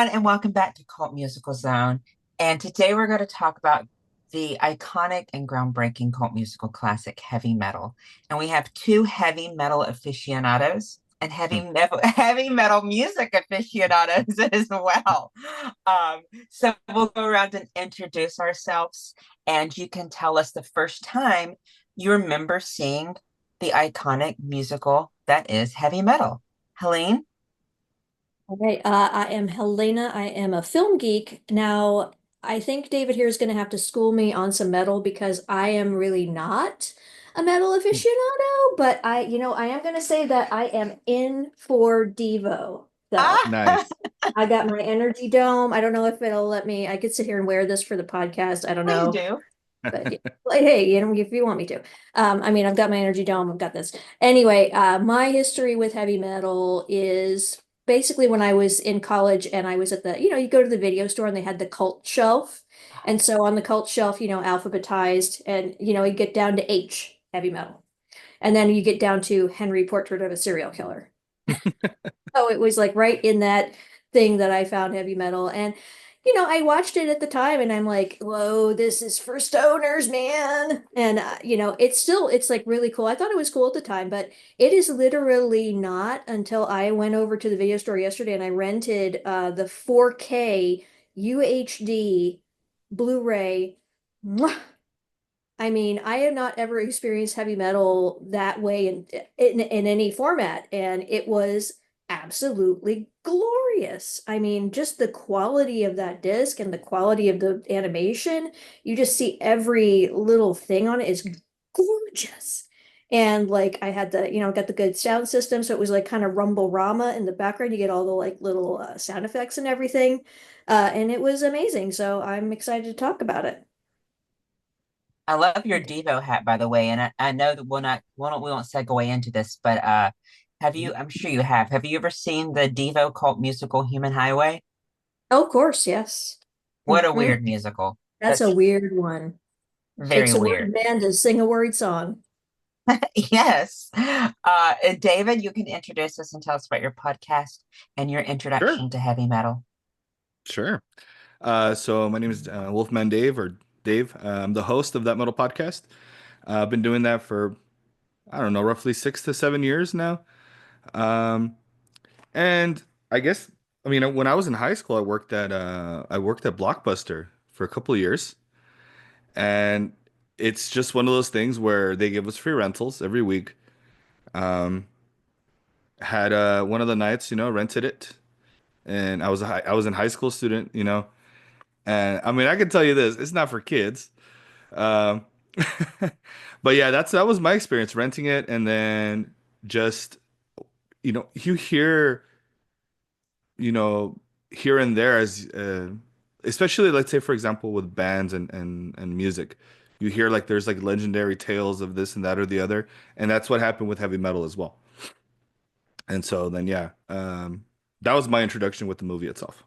everyone, and welcome back to Cult Musical Zone. And today we're going to talk about the iconic and groundbreaking cult musical classic, heavy metal. And we have two heavy metal aficionados and Hmm. heavy metal music aficionados as well. So we'll go around and introduce ourselves, and you can tell us the first time you remember seeing the iconic musical that is heavy metal. Helene? Okay, I am Helena. I am a film geek. Now, I think David here is going to have to school me on some metal because I am really not a metal aficionado, but I am going to say that I am in for Devo, though. Ah, Nice. I got my Energy Dome. I don't know if it'll let me, I could sit here and wear this for the podcast. I don't please know. do. But yeah, like, hey, if you want me to. I've got my Energy Dome, I've got this. Anyway, my history with heavy metal is basically when I was in college and I was at you go to the video store and they had the cult shelf. And so on the cult shelf, alphabetized and, you get down to H, heavy metal. And then you get down to Henry Portrait of a Serial Killer. So it was like right in that thing that I found heavy metal. And, I watched it at the time and I'm like, whoa, this is for stoners, man. And, it's like really cool. I thought it was cool at the time, but it is literally not until I went over to the video store yesterday and I rented the 4K UHD Blu-ray. Mwah! I mean, I have not ever experienced heavy metal that way in any format, and it was absolutely glorious. I mean, just the quality of that disc and the quality of the animation, you just see every little thing on it is gorgeous. And like I had got the good sound system, so it was like kind of rumble-rama in the background. You get all the like little sound effects and everything. And it was amazing. So I'm excited to talk about it. I love your Devo hat, by the way. And I know that we won't segue into this, but have you, I'm sure you have you ever seen the Devo cult musical Human Highway? Oh, of course, yes. What a Hmm. weird musical. That's a That's weird one. very Takes a weird. weird man to sing a worried song. Yes. And David, you can introduce us and tell us about your podcast and your Sure, introduction to heavy metal. sure. So my name is Wolfman Dave or Dave. I'm the host of that metal podcast. I've been doing that for I don't know, roughly 6 to 7 years now. Um, and I guess I mean when I was in high school, I worked at Blockbuster for a couple of years, and it's just one of those things where they give us free rentals every week. Um, had one of the nights, rented it, and I was in high school student. And I mean, I can tell you this, it's not for kids. Um, but yeah, that was my experience renting it and then just, you hear, you know, here and there as especially let's say for example with bands and music. You hear like there's like legendary tales of this and that or the other, and that's what happened with heavy metal as well. And so then yeah, that was my introduction with the movie itself.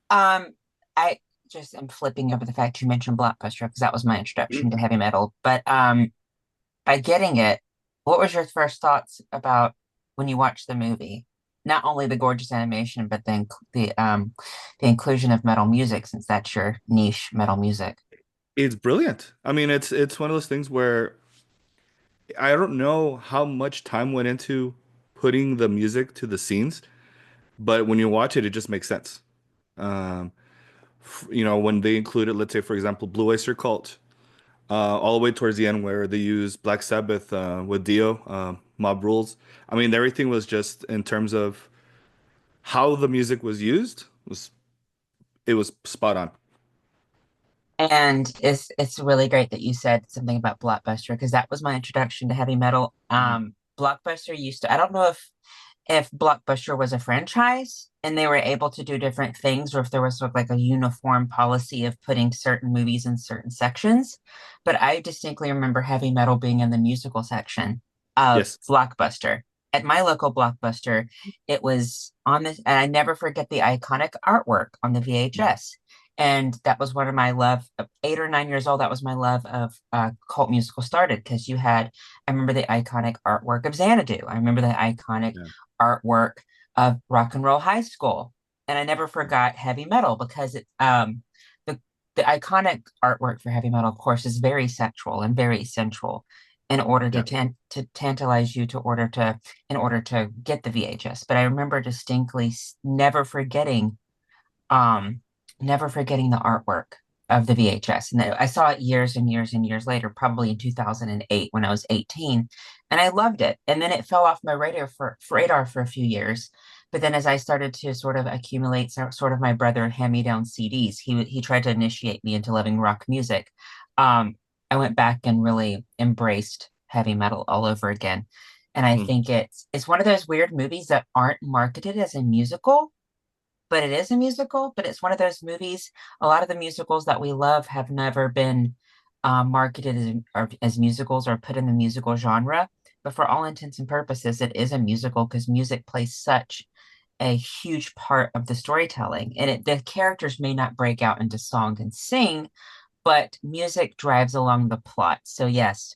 Um, I just am flipping over the fact you mentioned Blockbuster because that was my introduction to heavy metal. But by getting it, what was your first thoughts about when you watched the movie? Not only the gorgeous animation, but then the inclusion of metal music, since that's your niche, metal music. It's brilliant. I mean, it's one of those things where I don't know how much time went into putting the music to the scenes, but when you watch it, it just makes sense. Um, when they included, let's say, for example, Blue Oyster Cult, all the way towards the end where they use Black Sabbath with Dio, Mob Rules. I mean, everything was just in terms of how the music was used was spot on. And it's really great that you said something about Blockbuster because that was my introduction to heavy metal. Mhm. Blockbuster used to, I don't know if Blockbuster was a franchise and they were able to do different things, or if there was sort of like a uniform policy of putting certain movies in certain sections. But I distinctly remember heavy metal being in the musical section of Yes. Blockbuster. At my local Blockbuster, it was on this, and I never forget the iconic artwork on the VHS. And that was one of my love, 8 or 9 years old. That was my love of cult musical started because I remember the iconic artwork of Xanadu. I remember the iconic Yeah. artwork of Rock and Roll High School. and I never forgot heavy metal because the the iconic artwork for heavy metal, of course, is very sexual and very sensual in order Yeah. to tantalize you in order to get the VHS. But I remember distinctly never forgetting um never forgetting the artwork of the VHS. And I saw it years and years and years later, probably in 2008 when I was 18, and I loved it. And then it fell off my radar for a few years. But then as I started to sort of accumulate sort of my brother hand me down CDs, he tried to initiate me into loving rock music. Um, I went back and really embraced heavy metal all over again. And I Mm. think it's one of those weird movies that aren't marketed as a musical, but it is a musical. But it's one of those movies. A lot of the musicals that we love have never been marketed as musicals or put in the musical genre. But for all intents and purposes, it is a musical because music plays such a huge part of the storytelling. And the characters may not break out into song and sing, but music drives along the plot. So, yes,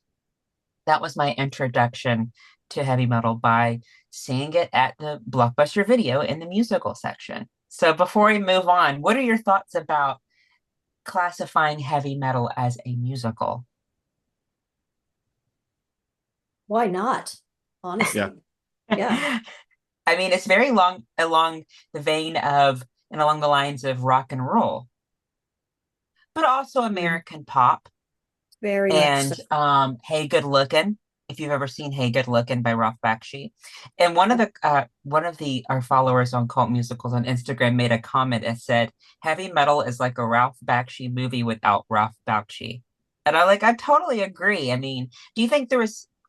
that was my introduction to heavy metal by seeing it at the Blockbuster Video in the musical section. So before we move on, what are your thoughts about classifying heavy metal as a musical? Why not? Yeah. Honestly. Yeah. I mean, it's very long along the vein of and along the lines of rock and roll, but also Mm, American pop. very much so. And Hey Good Looking, if you've ever seen Hey Good Looking by Ralph Bakshi. And one of the our followers on Cult Musicals on Instagram made a comment that said heavy metal is like a Ralph Bakshi movie without Ralph Bakshi. And I totally agree. I mean, do you think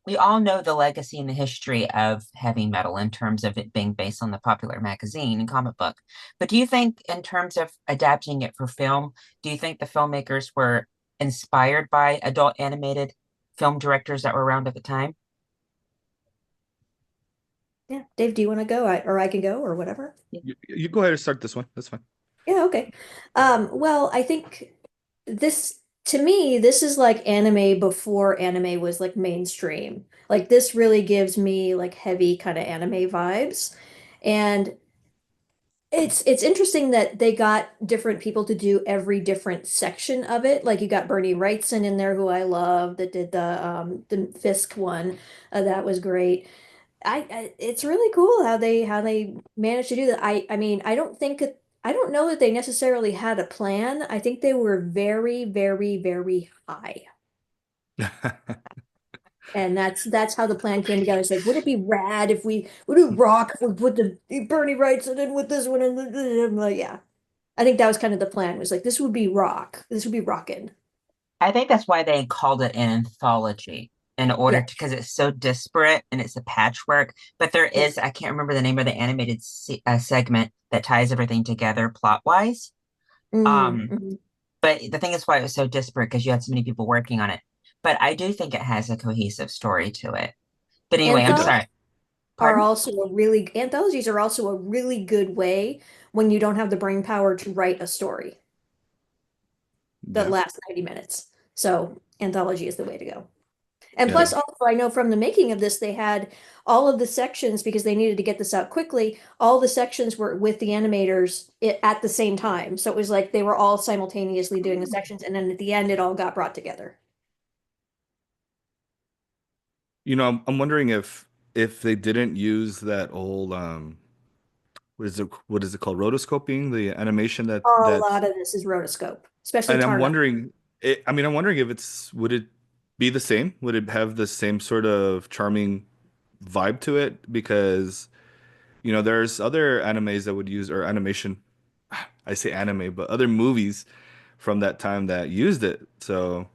we all know the legacy and the history of heavy metal in terms of it being based on the popular magazine and comic book. But do you think in terms of adapting it for film, do you think the filmmakers were inspired by adult animated film directors that were around at the time? Yeah. Dave, do you want to go? Or I can go or whatever. You go ahead and start this one. That's fine. Yeah, okay. Well, I think this, to me, this is like anime before anime was like mainstream. Like this really gives me like heavy kind of anime vibes. And it's interesting that they got different people to do every different section of it. Like you got Bernie Wrightson in there, who I love, that did the Fisk one. That was great. It's really cool how they managed to do that. I mean, I don't know that they necessarily had a plan. I think they were very, very, very high. And that's how the plan came together. It's like, would it be rad if we would it rock if we put the Bernie Wrightson in with this one and I'm like, yeah. I think that was kind of the plan. It was like this would be rock. This would be rockin'. I think that's why they called it an anthology in order Yeah. to because it's so disparate and it's a patchwork. But there Yeah. is I can't remember the name of the animated segment that ties everything together plot wise. Mm, Um, mhm. but the thing is why it was so disparate because you had so many people working on it. But I do think it has a cohesive story to it. But anyway, I'm Yeah. sorry. Are Pardon? also a really anthologies are also a really good way when you don't have the brain power to write a story that Yeah. lasts 90 minutes. So anthology is the way to go. And Yeah. plus also I know from the making of this they had all of the sections because they needed to get this out quickly. All the sections were with the animators at the same time. So it was like they were all simultaneously doing the sections and then at the end it all got brought together. I'm wondering if they didn't use that old what is it called? Rotoscoping, the animation A that lot of this is rotoscope, especially and I'm Tarna. wondering I'm wondering if would it be the same? Would it have the same sort of charming vibe to it? Because there's other animes that would use or animation. I say anime, but other movies from that time that used it. So,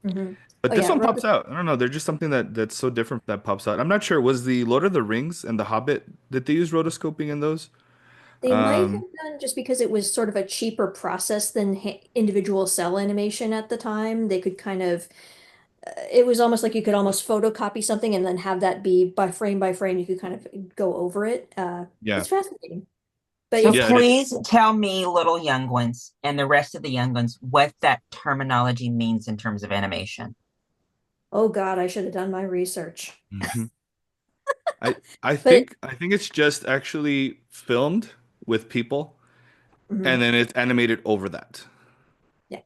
Hmm. but Oh this yeah, one pops out. I don't know. There's just something that's so different that pops out. I'm not sure. Was the Lord of the Rings and the Hobbit, did they use rotoscoping in those? they might have Um, done just because it was sort of a cheaper process than individual cell animation at the time. They could kind of, it was almost like you could almost photocopy something and then have that be by frame, you could kind of go over it. yeah, It's fascinating. But So if, yeah, it is. please tell me, little young ones, and the rest of the young ones, what that terminology means in terms of animation. oh God, I should have done my research. Mhm. I I But think I think it's just actually filmed with people Mhm. and then it's animated over that. Yeah.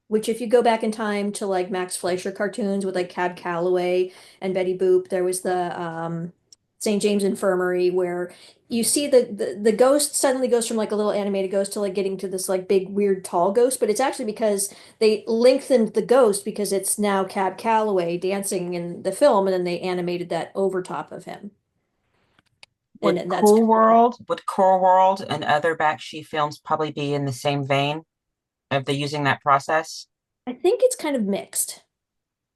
Which, if you go back in time to like Max Fleischer cartoons with like Cab Calloway and Betty Boop, there was the St. James Infirmary where you see the ghost suddenly goes from like a little animated ghost to like getting to this like big weird tall ghost, but it's actually because they lengthened the ghost because it's now Cab Calloway dancing in the film, and then they animated that over top of him. Would And that's Cool World, would Cool World and other Bakshi films probably be in the same vein of the using that process? I think it's kind of mixed.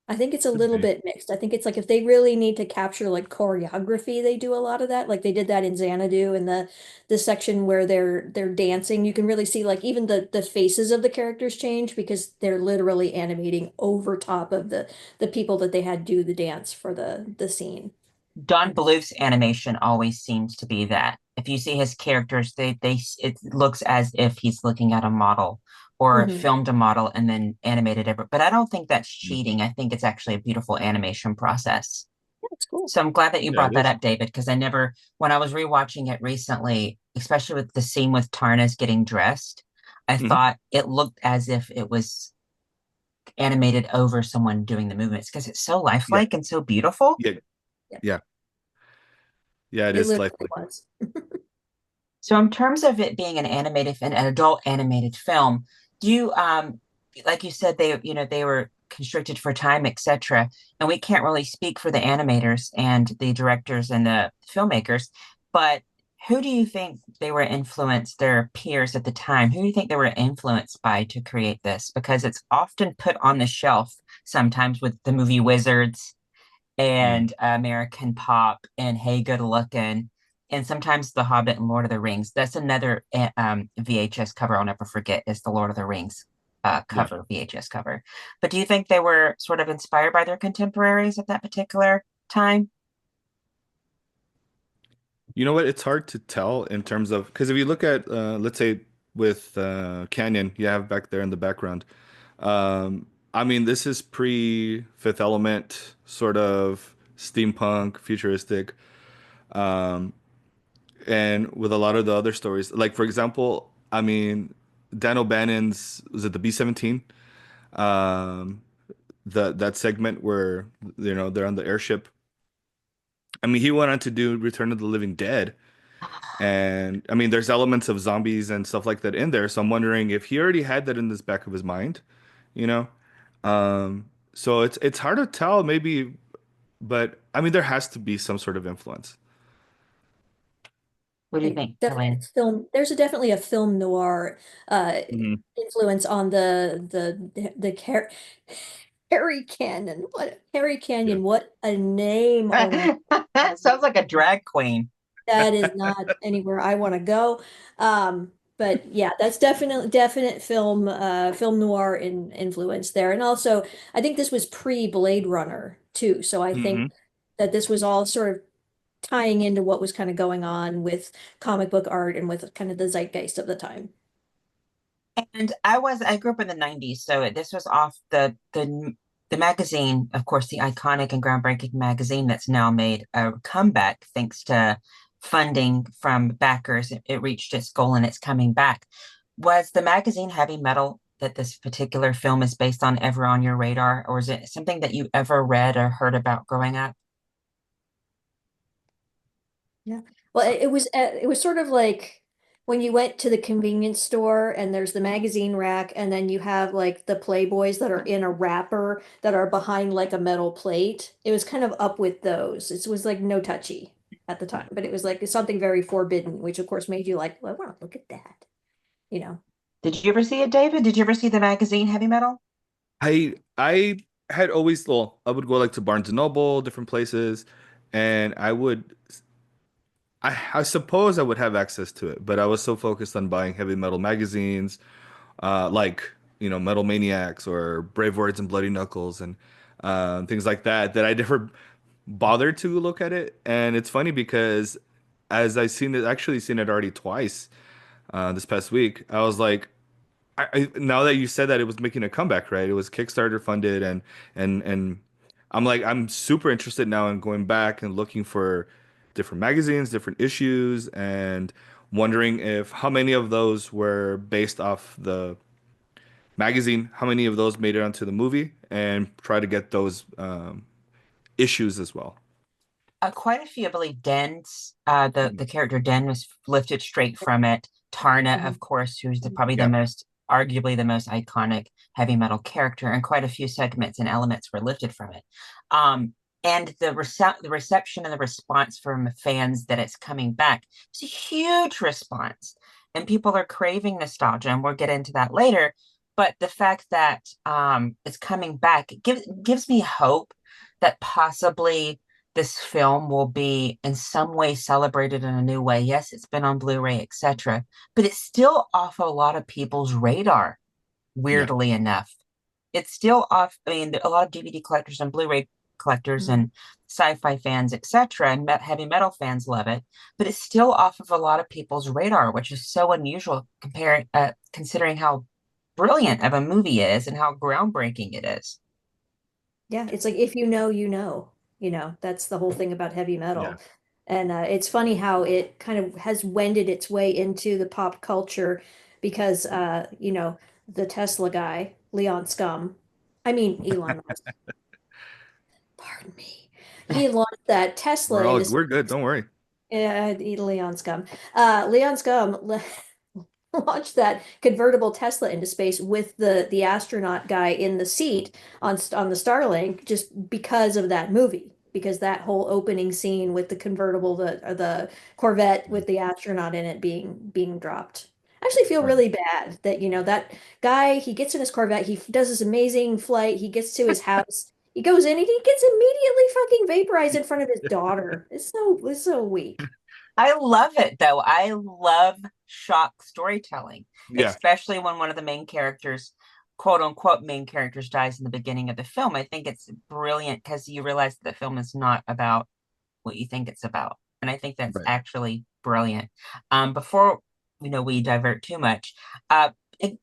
I think it's a Could little be. bit mixed. I think it's like if they really need to capture like choreography, they do a lot of that. Like they did that in Xanadu in the section where they're dancing. You can really see like even the faces of the characters change because they're literally animating over top of the people that they had do the dance for the scene. Don Bluth's animation always seems to be that. If you see his characters, they it looks as if he's looking at a model or Hmm. filmed a model and then animated it. But I don't think that's cheating. I think it's actually a beautiful animation process. That's cool. So I'm glad that you Yeah, brought it that is. up, David, because I never, when I was rewatching it recently, especially with the scene with Tarnas getting dressed, I Hmm. thought it looked as if it was animated over someone doing the movements because it's so Yeah, lifelike and so beautiful. yeah, Yeah, yeah, yeah. It it is literally lifelike. was. So in terms of it being an adult animated film, do you like you said they were constricted for time, etc. And we can't really speak for the animators and the directors and the filmmakers, but who do you think they were influenced, their peers at the time? Who do you think they were influenced by to create this? Because it's often put on the shelf sometimes with the movie Wizards Mm. and American Pop and Hey Good Looking, and sometimes The Hobbit and Lord of the Rings. That's another VHS cover I'll never forget is the Lord of the Rings Yeah. cover, VHS cover. But do you think they were sort of inspired by their contemporaries at that particular time? You know what? It's hard to tell in terms of because if you look at let's say with Canyon, you have back there in the background. I mean, this is pre Fifth Element, sort of steampunk, futuristic, um, and with a lot of the other stories. Like for example, I mean, Dan O'Bannon's was it the B-17? Um, that segment where they're on the airship. I mean, he went on to do Return of the Living Dead. And I mean, there's elements of zombies and stuff like that in there. So I'm wondering if he already had that in this back of his mind, you know? So it's hard to tell, maybe, but I mean, there has to be some sort of influence. What do you Like think, definite Elaine? film. There's a definitely a film noir uh Hmm. influence on the Harry Canyon. What Harry Yeah. Canyon? What a name! Oh my, Sounds like a drag queen. that is not anywhere I want to go. But yeah, that's definite film noir influence there. And also I think this was pre Blade Runner too. So I think Hmm. that this was all sort of tying into what was kind of going on with comic book art and with kind of the zeitgeist of the time. And I grew up in the 90s, so this was off the magazine, of course, the iconic and groundbreaking magazine that's now made a comeback thanks to funding from backers. It reached its goal and it's coming back. Was the magazine Heavy Metal that this particular film is based on ever on your radar, or is it something that you ever read or heard about growing up? Yeah. Well, it was sort of like when you went to the convenience store and there's the magazine rack and then you have like the Playboys that are in a wrapper that are behind like a metal plate. It was kind of up with those. It was like no touchy at the time, but it was like something very forbidden, which of course made you like, well, I want to look at that, you know. Did you ever see it, David? Did you ever see the magazine Heavy Metal? I had always, well, I would go like to Barnes and Noble, different places, and I suppose I would have access to it, but I was so focused on buying heavy metal magazines, like Metal Maniacs or Brave Words and Bloody Knuckles and things like that, that I never bothered to look at it. And it's funny because as I seen it, actually seen it already twice this past week, I was like, now that you said that it was making a comeback, right? It was Kickstarter funded, and I'm like, I'm super interested now in going back and looking for different magazines, different issues, and wondering if how many of those were based off the magazine, how many of those made it onto the movie, and try to get those issues as well. Quite a few, I believe. Den's the Mhm. character Den was lifted straight from it. Tarna, Mhm. of course, who's probably the Yeah, most, arguably the most iconic heavy metal character, and quite a few segments and elements were lifted from it. Um, and the reception and the response from fans that it's coming back, it's a huge response, and people are craving nostalgia, and we'll get into that later. But the fact that it's coming back gives me hope that possibly this film will be in some way celebrated in a new way. Yes, it's been on Blu-ray, etc., but it's still off a lot of people's radar, yeah, weirdly enough. It's still off. I mean, a lot of DVD collectors and Blu-ray collectors Mhm. and sci-fi fans, etc., and heavy metal fans love it, but it's still off of a lot of people's radar, which is so unusual considering how brilliant of a movie it is and how groundbreaking it is. Yeah, it's like if you know, you know. That's the whole thing about heavy yeah. metal. And it's funny how it kind of has wended its way into the pop culture because the Tesla guy, Leon Scum, I mean Elon Musk, pardon me. He launched that Tesla into We're good. Don't worry. Leon Scum. Leon Scum launched that convertible Tesla into space with the astronaut guy in the seat on the Starlink just because of that movie. Because that whole opening scene with the convertible, the Corvette with the astronaut in it being dropped. I actually feel Right. really bad that that guy, he gets in his Corvette, he does this amazing flight, he gets to his house, he goes in and he gets immediately fucking vaporized in front of his daughter. It's so weak. I love it though. I love shock storytelling, Yeah, especially when one of the main characters, quote unquote, main characters dies in the beginning of the film. I think it's brilliant because you realize that the film is not about what you think it's about. And I think that's right. actually brilliant. Before we divert too much, uh,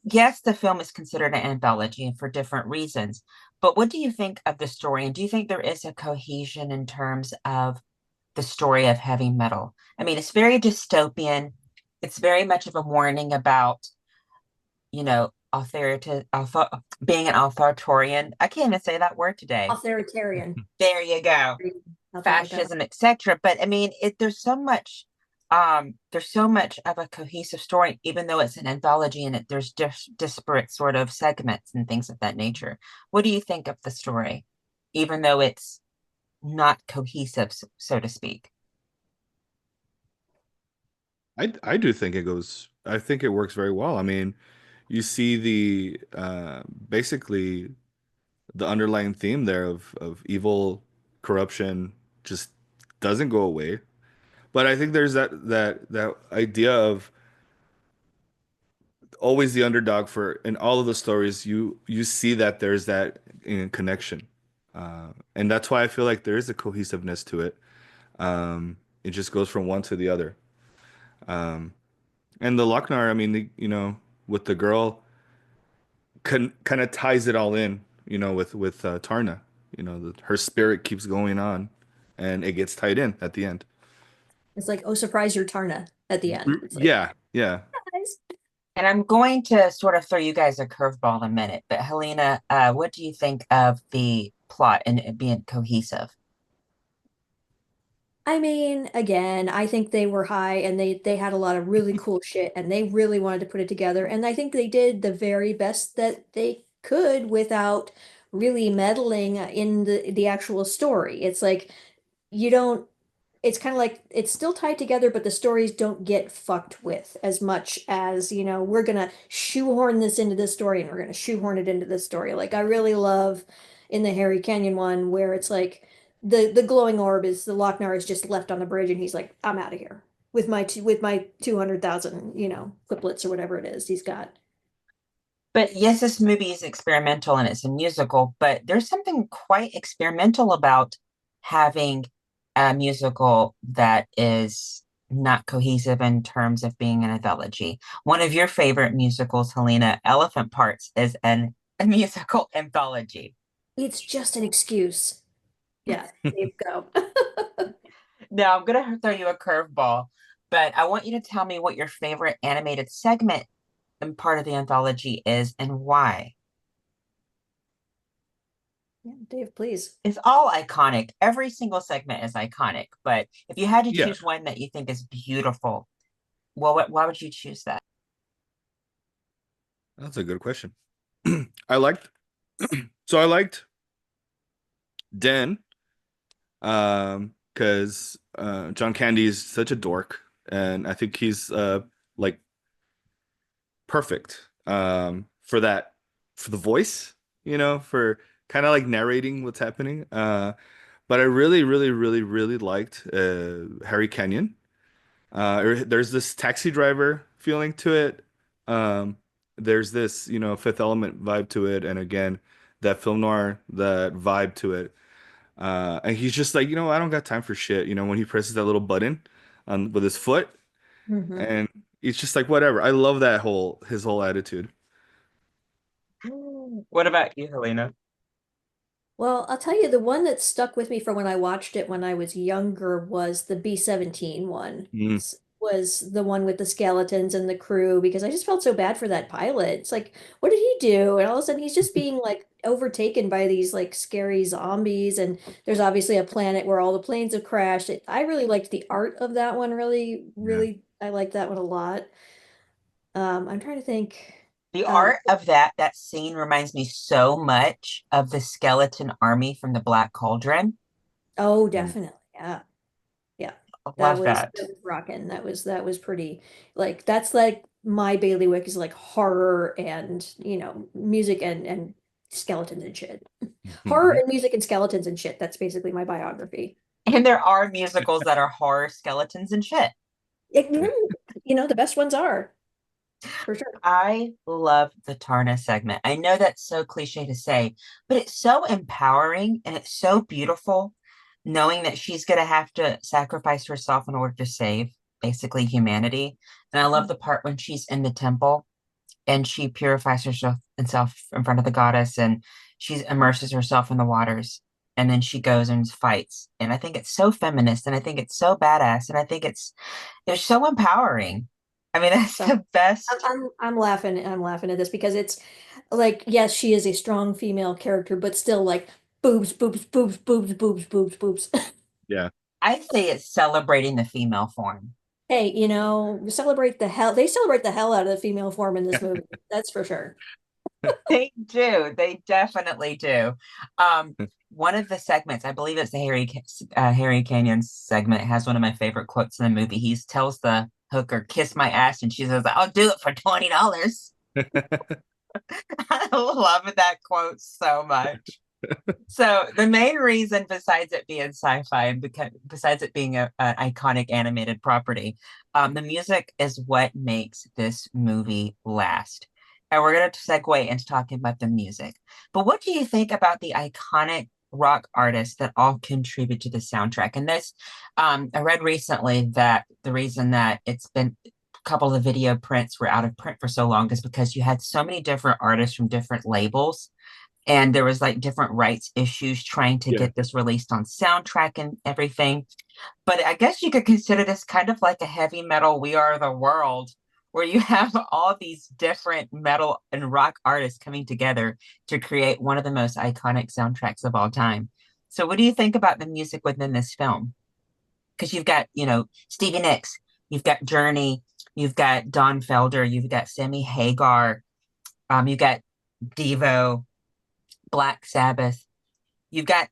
yes, the film is considered an anthology for different reasons. But what do you think of the story? And do you think there is a cohesion in terms of the story of heavy metal? I mean, it's very dystopian. It's very much of a warning about, being an authoritarian. I can't even say that word today. Authoritarian. There you go. I'll take it that way. Fascism, etc. But I mean, there's so much of a cohesive story, even though it's an anthology and there's disparate sort of segments and things of that nature. What do you think of the story, even though it's not cohesive, so to speak? I do think it goes. I think it works very well. I mean, you see the basically the underlying theme there of evil, corruption just doesn't go away. But I think there's that idea of always the underdog for in all of the stories. You see that there's that connection, and that's why I feel like there is a cohesiveness to it. It just goes from one to the other. Um, and the Lochnar, I mean, with the girl, kind of ties it all in, with Tarna. Her spirit keeps going on, and it gets tied in at the end. It's like, oh, surprise, you're Tarna at the end. It's like, Yeah, yeah. guys. And I'm going to sort of throw you guys a curveball in a minute, but Helena, what do you think of the plot and it being cohesive? I mean, again, I think they were high and they had a lot of really cool shit and they really wanted to put it together. And I think they did the very best that they could without really meddling in the actual story. It's like you don't it's kind of like it's still tied together, but the stories don't get fucked with as much as, we're gonna shoehorn this into this story and we're gonna shoehorn it into this story. Like I really love in the Harry Canyon one where it's like the glowing orb is the Lochnar is just left on the bridge and he's like, I'm out of here with my 200,000, quiplets or whatever it is he's got. But yes, this movie is experimental and it's a musical, but there's something quite experimental about having a musical that is not cohesive in terms of being an anthology. One of your favorite musicals, Helena, Elephant Parts, is a musical anthology. It's just an excuse. Yeah, there you go. Now I'm gonna throw you a curveball. But I want you to tell me what your favorite animated segment and part of the anthology is and why. Yeah, Dave, please. It's all iconic. Every single segment is iconic. But if you had to Yeah, choose one that you think is beautiful, well, why would you choose that? that's a good question. I liked I liked Den, because John Candy is such a dork, and I think he's like perfect for that, for the voice, for kind of like narrating what's happening. But I really, really, really, really liked Harry Kenyon. There's this taxi driver feeling to it. Um, there's this, Fifth Element vibe to it, and again, that film noir, that vibe to it. And he's just like, I don't got time for shit. When he presses that little button on with his foot, Hmm. and he's just like, whatever. I love that whole his whole attitude. What about you, Helena? Well, I'll tell you, the one that stuck with me from when I watched it when I was younger was the B-17 one. Mm, Was the one with the skeletons and the crew because I just felt so bad for that pilot. It's like, what did he do? And all of a sudden he's just being like overtaken by these like scary zombies, and there's obviously a planet where all the planes have crashed. I really liked the art of that one, really, yeah. really I liked that one a lot. I'm trying to think. The Um, art of that scene reminds me so much of the skeleton army from the Black Cauldron. oh, Mm, definitely. Yeah. Yeah, I love that. that was rocking. That was pretty like that's like my bailiwick is like horror and music and skeletons and shit. Horror mhm. and music and skeletons and shit. That's basically my biography. And there are musicals that are horror skeletons and shit. It, the best ones are for sure. I love the Tarna segment. I know that's so cliche to say, but it's so empowering and it's so beautiful knowing that she's going to have to sacrifice herself in order to save basically humanity. And I love the part when she's in the temple and she purifies herself in front of the goddess and she immerses herself in the waters and then she goes and fights. And I think it's so feminist and I think it's so badass and I think it's so empowering. I mean, that's So the best. I'm laughing at this because it's like yes, she is a strong female character, but still like boobs, boobs, boobs, boobs, boobs, boobs, boobs. Yeah. I say it's celebrating the female form. Hey, they celebrate the hell out of the female form in this movie. That's for sure. They do. They definitely do. One of the segments, I believe it's the Harry Canyon segment, has one of my favorite quotes in the movie. He tells the hooker, "Kiss my ass," and she says, "I'll do it for $20." I love that quote so much. So the main reason, besides it being sci-fi and besides it being an iconic animated property, the music is what makes this movie last. And we're going to segue into talking about the music. But what do you think about the iconic rock artists that all contribute to the soundtrack? And this, I read recently that the reason that it's been a couple of the video prints were out of print for so long is because you had so many different artists from different labels and there was like different rights issues trying to Yeah. get this released on soundtrack and everything. But I guess you could consider this kind of like a heavy metal We Are the World, where you have all these different metal and rock artists coming together to create one of the most iconic soundtracks of all time. So what do you think about the music within this film? Because you've got, Stevie Nicks, you've got Journey, you've got Don Felder, you've got Sammy Hagar, you've got Devo, Black Sabbath. You've got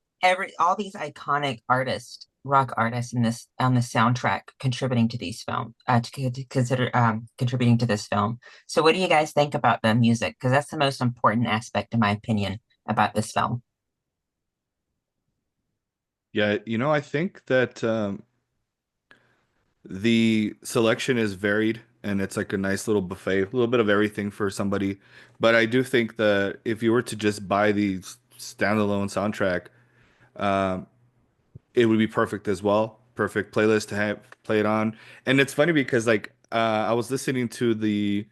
all these iconic artists, rock artists in this on the soundtrack contributing to these film to consider contributing to this film. So what do you guys think about the music? Because that's the most important aspect, in my opinion, about this film. Yeah, I think that the selection is varied and it's like a nice little buffet, a little bit of everything for somebody. But I do think that if you were to just buy the standalone soundtrack, um, it would be perfect as well. Perfect playlist to have play it on. And it's funny because like I was listening to the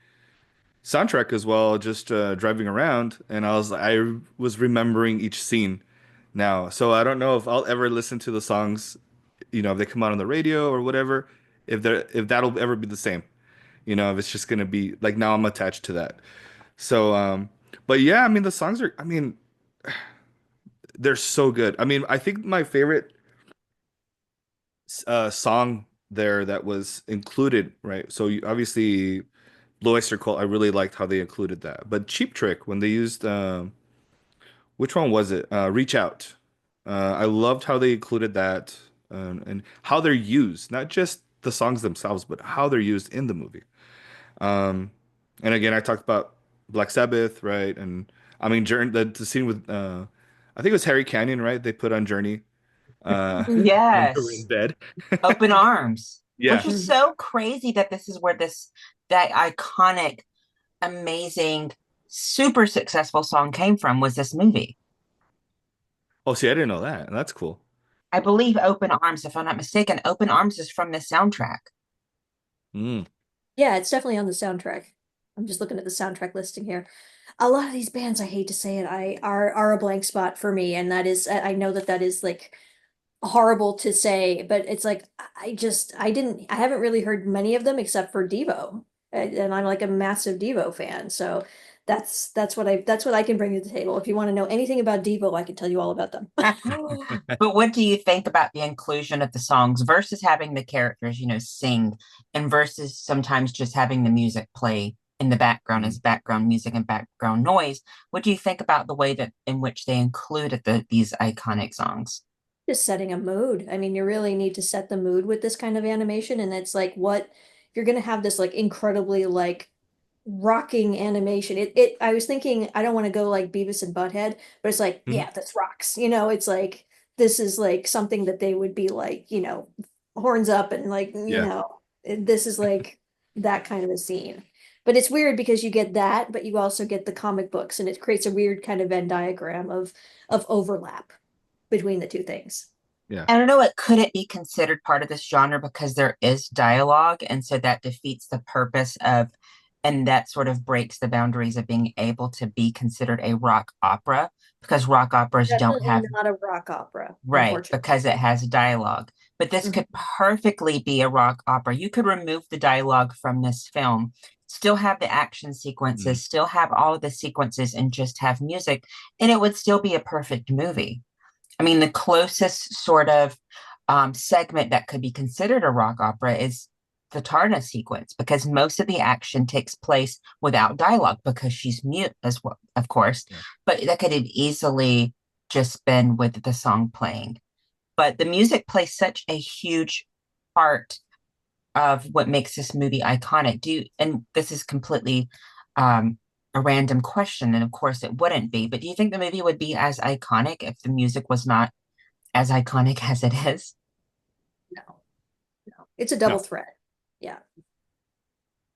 soundtrack as well, just driving around, and I was remembering each scene now. So I don't know if I'll ever listen to the songs, if they come out on the radio or whatever. if that'll ever be the same. You know, if it's just gonna be like now I'm attached to that. So, but yeah, I mean the songs are, I mean, they're so good. I mean, I think my favorite song there that was included, right? So obviously Blue Oyster Cult, I really liked how they included that. But Cheap Trick, when they used which one was it? Reach Out. I loved how they included that, and how they're used, not just the songs themselves, but how they're used in the movie. Um, and again, I talked about Black Sabbath, right? And I mean, Journey, the scene with, I think it was Harry Canyon, right? They put on Journey Mhm. when they were in Yes. bed. Open Arms, which Yeah. is Mhm. so crazy that this is where that iconic, amazing, super successful song came from was this movie. Oh, see, I didn't know that. That's cool. I believe Open Arms, if I'm not mistaken, Open Arms is from the soundtrack. Mm. Yeah, it's definitely on the soundtrack. I'm just looking at the soundtrack listing here. A lot of these bands, I hate to say it, I are a blank spot for me, and that is I know that that is like horrible to say, but it's like I haven't really heard many of them except for Devo, and I'm like a massive Devo fan, so that's what I can bring to the table. If you want to know anything about Devo, I can tell you all about them. But what do you think about the inclusion of the songs versus having the characters, sing, and versus sometimes just having the music play in the background as background music and background noise? What do you think about the way that in which they included these iconic songs? Just setting a mood. I mean, you really need to set the mood with this kind of animation, and it's like what you're gonna have this like incredibly like rocking animation. I was thinking I don't want to go like Beavis and Butthead, but it's like, Mhm. yeah, this rocks. It's like this is like something that they would be like, horns up and like, Yeah. this is like that kind of a scene. But it's weird because you get that, but you also get the comic books, and it creates a weird kind of Venn diagram of overlap between the two things. Yeah. I don't know, it couldn't be considered part of this genre because there is dialogue, and so that defeats the purpose of, and that sort of breaks the boundaries of being able to be considered a rock opera because rock operas don't Definitely have, not a rock opera, right, unfortunately. because it has dialogue. But this Mhm. could perfectly be a rock opera. You could remove the dialogue from this film, still have the action Mm. sequences, still have all of the sequences, and just have music, and it would still be a perfect movie. I mean, the closest sort of segment that could be considered a rock opera is the Tarna sequence because most of the action takes place without dialogue because she's mute as well, of course. Yeah. But that could have easily just been with the song playing. But the music plays such a huge part of what makes this movie iconic. And this is completely um, a random question, and of course it wouldn't be, but do you think the movie would be as iconic if the music was not as iconic as it is? No, no. It's a double No. threat. Yeah.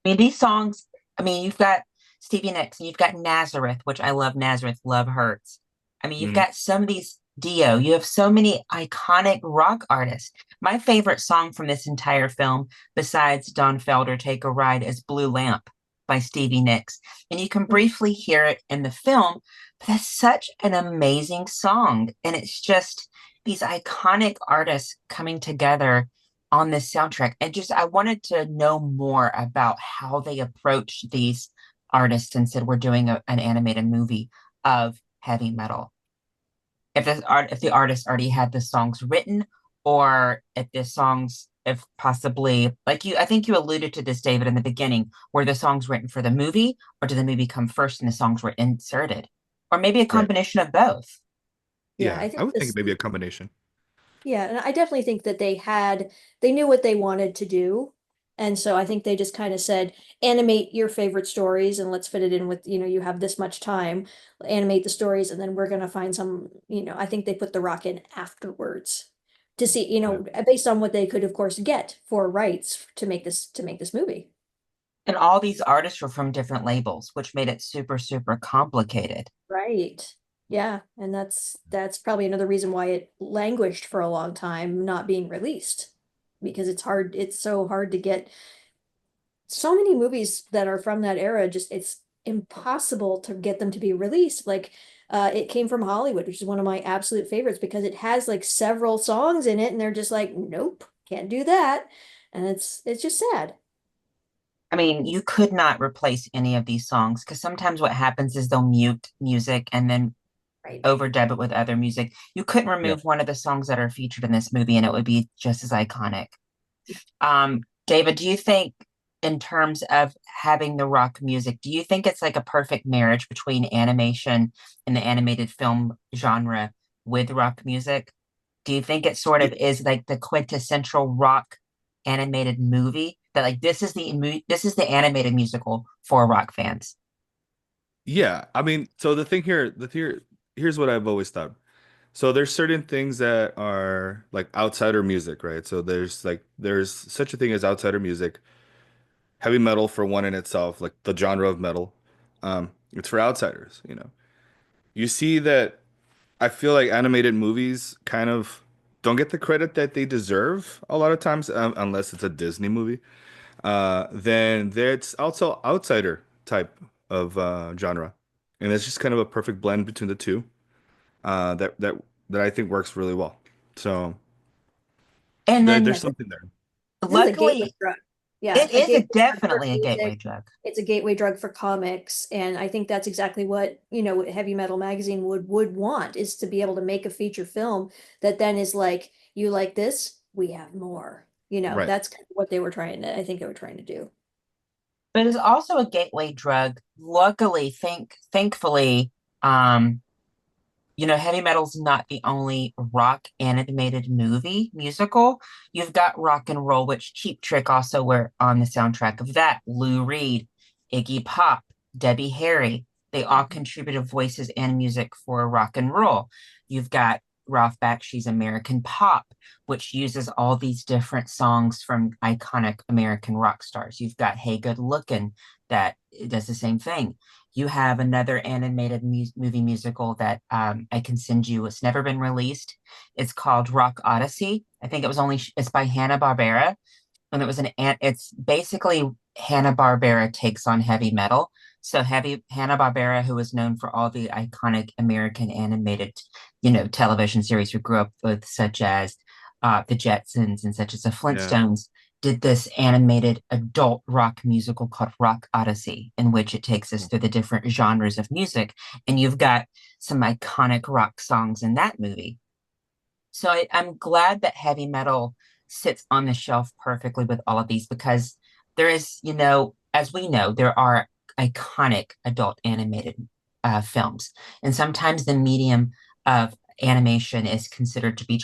I mean, these songs, I mean, you've got Stevie Nicks and you've got Nazareth, which I love Nazareth, love Hurts. I mean, you've Mhm. got some of these Dio, you have so many iconic rock artists. My favorite song from this entire film, besides Don Felder Take a Ride, is Blue Lamp by Stevie Nicks. And you can briefly hear it in the film, but that's such an amazing song. And it's just these iconic artists coming together on this soundtrack. And just, I wanted to know more about how they approached these artists and said, we're doing an animated movie of heavy metal. If the artist already had the songs written, or if the songs, if possibly, like I think you alluded to this, David, in the beginning, were the songs written for the movie, or did the movie come first and the songs were inserted? Or maybe a Right. combination of both. Yeah, Yeah. I I think would think this, maybe a combination. yeah, and I definitely think that they knew what they wanted to do. And so I think they just kind of said, animate your favorite stories and let's fit it in with, you have this much time, animate the stories, and then we're gonna find some, I think they put The Rock in afterwards to see, Yeah. based on what they could, of course, get for rights to make this movie. And all these artists were from different labels, which made it super, super complicated. Right. Yeah, and that's probably another reason why it languished for a long time not being released because it's so hard to get so many movies that are from that era just it's impossible to get them to be released like It Came from Hollywood, which is one of my absolute favorites because it has like several songs in it and they're just like nope, can't do that. and it's just sad. I mean, you could not replace any of these songs because sometimes what happens is they'll mute music and then Right. overdub it with other music. You couldn't Yeah. remove one of the songs that are featured in this movie and it would be just as iconic. David, do you think, in terms of having the rock music, do you think it's like a perfect marriage between animation and the animated film genre with rock music? Do you think it sort of is like the quintessential rock animated movie that like this is the animated musical for rock fans? Yeah, I mean, so here's what I've always thought. So there's certain things that are like outsider music, right? So there's such a thing as outsider music. Heavy metal for one in itself, like the genre of metal. It's for outsiders, you know. You see that I feel like animated movies kind of don't get the credit that they deserve a lot of times, unless it's a Disney movie. Then there's also outsider type of genre, and it's just kind of a perfect blend between the two. That I think works really well. So And then there's Yeah, something there. this is a gateway luckily, drug. Yeah, it a is gateway drug for definitely a gateway music. drug. It's a gateway drug for comics, and I think that's exactly what, what Heavy Metal Magazine would want, is to be able to make a feature film that then is like, you like this, we have more. Right. That's kind of what I think they were trying to do. But it's also a gateway drug. Luckily, thankfully, um, heavy metal's not the only rock animated movie musical. You've got rock and roll, which Cheap Trick also were on the soundtrack of that. Lou Reed, Iggy Pop, Debbie Harry, they all contributed voices and music for rock and roll. You've got Ralph Bakshi's American Pop, which uses all these different songs from iconic American rock stars. You've got Hey Good Lookin' that does the same thing. You have another animated movie musical that I can send you. It's never been released. It's called Rock Odyssey. I think it's by Hanna-Barbera, and it's basically Hanna-Barbera takes on heavy metal. So heavy Hanna-Barbera, who is known for all the iconic American animated, television series we grew up with, such as the Jetsons and such as the Yeah. Flintstones, did this animated adult rock musical called Rock Odyssey, in which it takes us through the different genres of music. And you've got some iconic rock songs in that movie. So I'm glad that heavy metal sits on the shelf perfectly with all of these because there is, as we know, there are iconic adult animated films. And sometimes the medium of animation is considered to be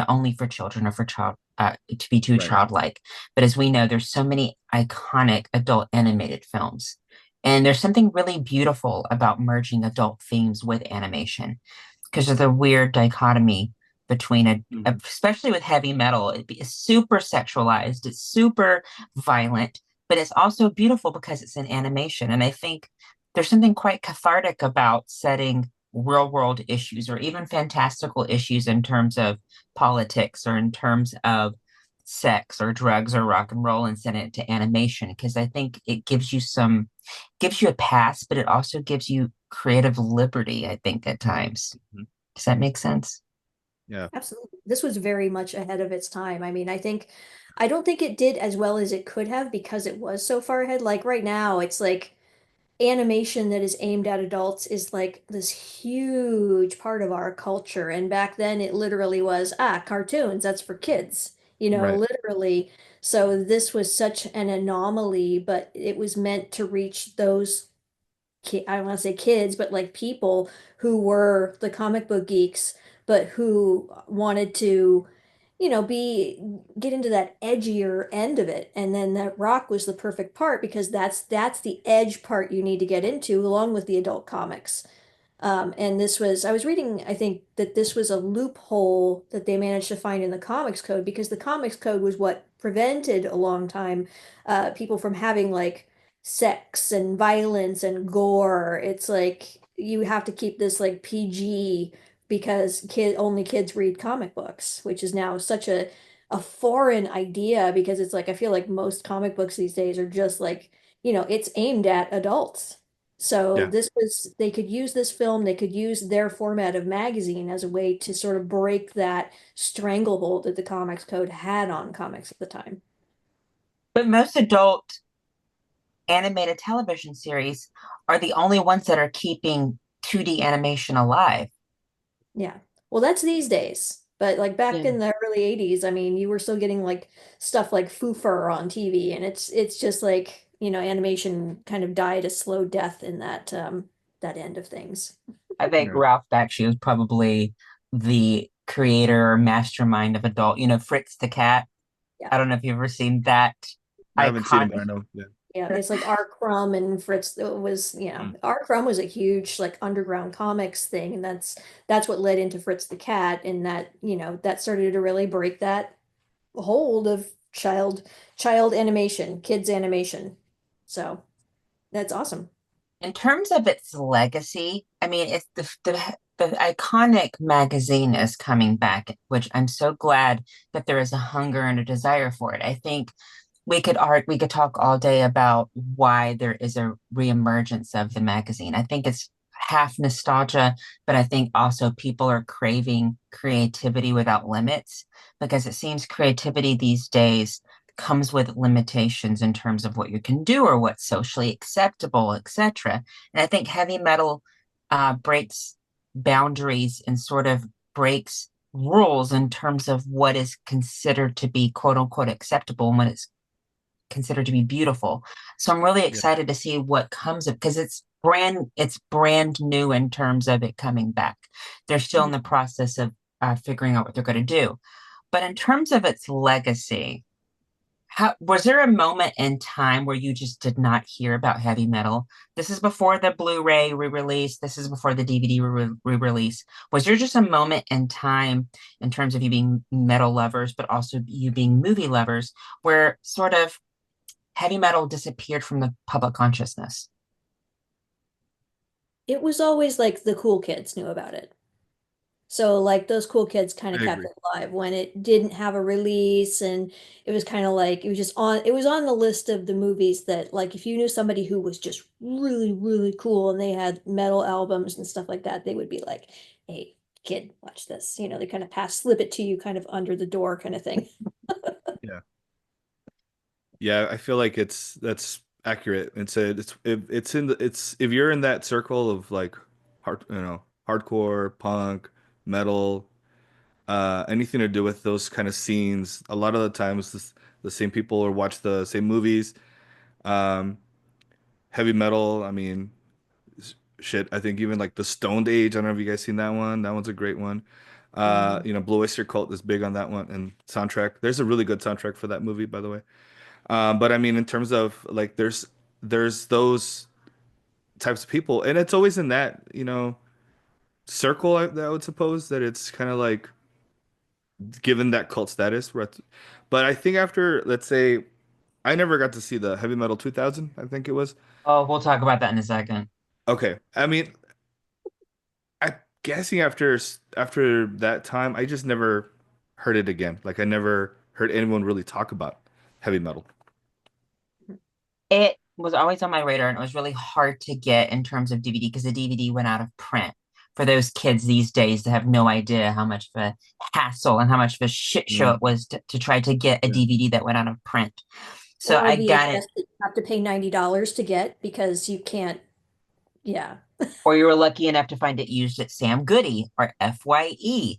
only for children or to be too Right. childlike. But as we know, there's so many iconic adult animated films. And there's something really beautiful about merging adult themes with animation because of the weird dichotomy between Mhm. especially with heavy metal, it's super sexualized, it's super violent, but it's also beautiful because it's an animation. And I think there's something quite cathartic about setting real world issues or even fantastical issues in terms of politics or in terms of sex or drugs or rock and roll and send it to animation because I think it gives you a pass, but it also gives you creative liberty, I think, at times. Mhm. Does that make sense? Yeah. Absolutely. This was very much ahead of its time. I mean, I don't think it did as well as it could have because it was so far ahead. Like right now, it's like animation that is aimed at adults is like this huge part of our culture. And back then it literally was, cartoons, that's for kids, Right. literally. So this was such an anomaly, but it was meant to reach those I don't want to say kids, but like people who were the comic book geeks, but who wanted to, be get into that edgier end of it. And then that rock was the perfect part because that's the edge part you need to get into along with the adult comics. And I was reading, I think that this was a loophole that they managed to find in the comics code because the comics code was what prevented a long time people from having like sex and violence and gore. It's like you have to keep this like PG because only kids read comic books, which is now such a foreign idea because it's like I feel like most comic books these days are just like, it's aimed at adults. So Yeah. they could use this film, they could use their format of magazine as a way to sort of break that stranglehold that the Comics Code had on comics at the time. But most adult animated television series are the only ones that are keeping 2D animation alive. Yeah. Well, that's these days. But like back Yeah. in the early 80s, I mean, you were still getting like stuff like Foofer on TV, and it's just like, animation kind of died a slow death in that end of things. I think Yeah. Ralph Bakshi was probably the creator or mastermind of adult, Fritz the cat. Yeah. I don't know if you've ever seen that I haven't seen it, iconic. but I know. Yeah. Yeah, it's like R. Crumb and Fritz Mm. R. Crumb was a huge like underground comics thing, and that's what led into Fritz the Cat, and that started to really break that hold of child animation, kids animation. So that's awesome. In terms of its legacy, I mean, it's the iconic magazine is coming back, which I'm so glad that there is a hunger and a desire for it. I think we could talk all day about why there is a reemergence of the magazine. I think it's half nostalgia, but I think also people are craving creativity without limits because it seems creativity these days comes with limitations in terms of what you can do or what's socially acceptable, etc. And I think heavy metal breaks boundaries and sort of breaks rules in terms of what is considered to be quote unquote acceptable and what is considered to be beautiful. So I'm really Yeah. excited to see what comes of because it's brand new in terms of it coming back. They're still in the process of figuring out what they're going to do. But in terms of its legacy, how was there a moment in time where you just did not hear about heavy metal? This is before the Blu-ray re-release. This is before the DVD re-release. Was there just a moment in time in terms of you being metal lovers, but also you being movie lovers, where sort of heavy metal disappeared from the public consciousness? It was always like the cool kids knew about it. So like those cool kids kind of I kept agree. it alive when it didn't have a release, and it was kind of like it was on the list of the movies that like if you knew somebody who was just really really cool and they had metal albums and stuff like that, they would be like, "Hey, kid, watch this." They kind of slip it to you kind of under the door kind of thing. Yeah. Yeah, I feel like that's accurate. It's in the it's if you're in that circle of like hardcore, punk, metal, anything to do with those kind of scenes, a lot of the times the same people or watch the same movies. Um, Heavy metal, I mean, shit, I think even like the Stoned Age, I don't know if you guys seen that one. That one's a great one. Mm. Blue Oyster Cult is big on that one and soundtrack. There's a really good soundtrack for that movie, by the way. But I mean, in terms of like, there's those types of people, and it's always in that circle. I would suppose that it's kind of like given that cult status. But I think after, let's say, I never got to see the Heavy Metal 2000. I think it was. Oh, we'll talk about that in a second. Okay, I mean, I'm guessing after that time, I just never heard it again. Like I never heard anyone really talk about heavy metal. It was always on my radar and it was really hard to get in terms of DVD because the DVD went out of print. For those kids these days that have no idea how much of a hassle and how much of a shit show Mm, it was to try to get a yeah. DVD that went out of print. So Or a I got it. VHS that you have to pay $90 to get because you can't. Yeah. Or you were lucky enough to find it used at Sam Goody or FYE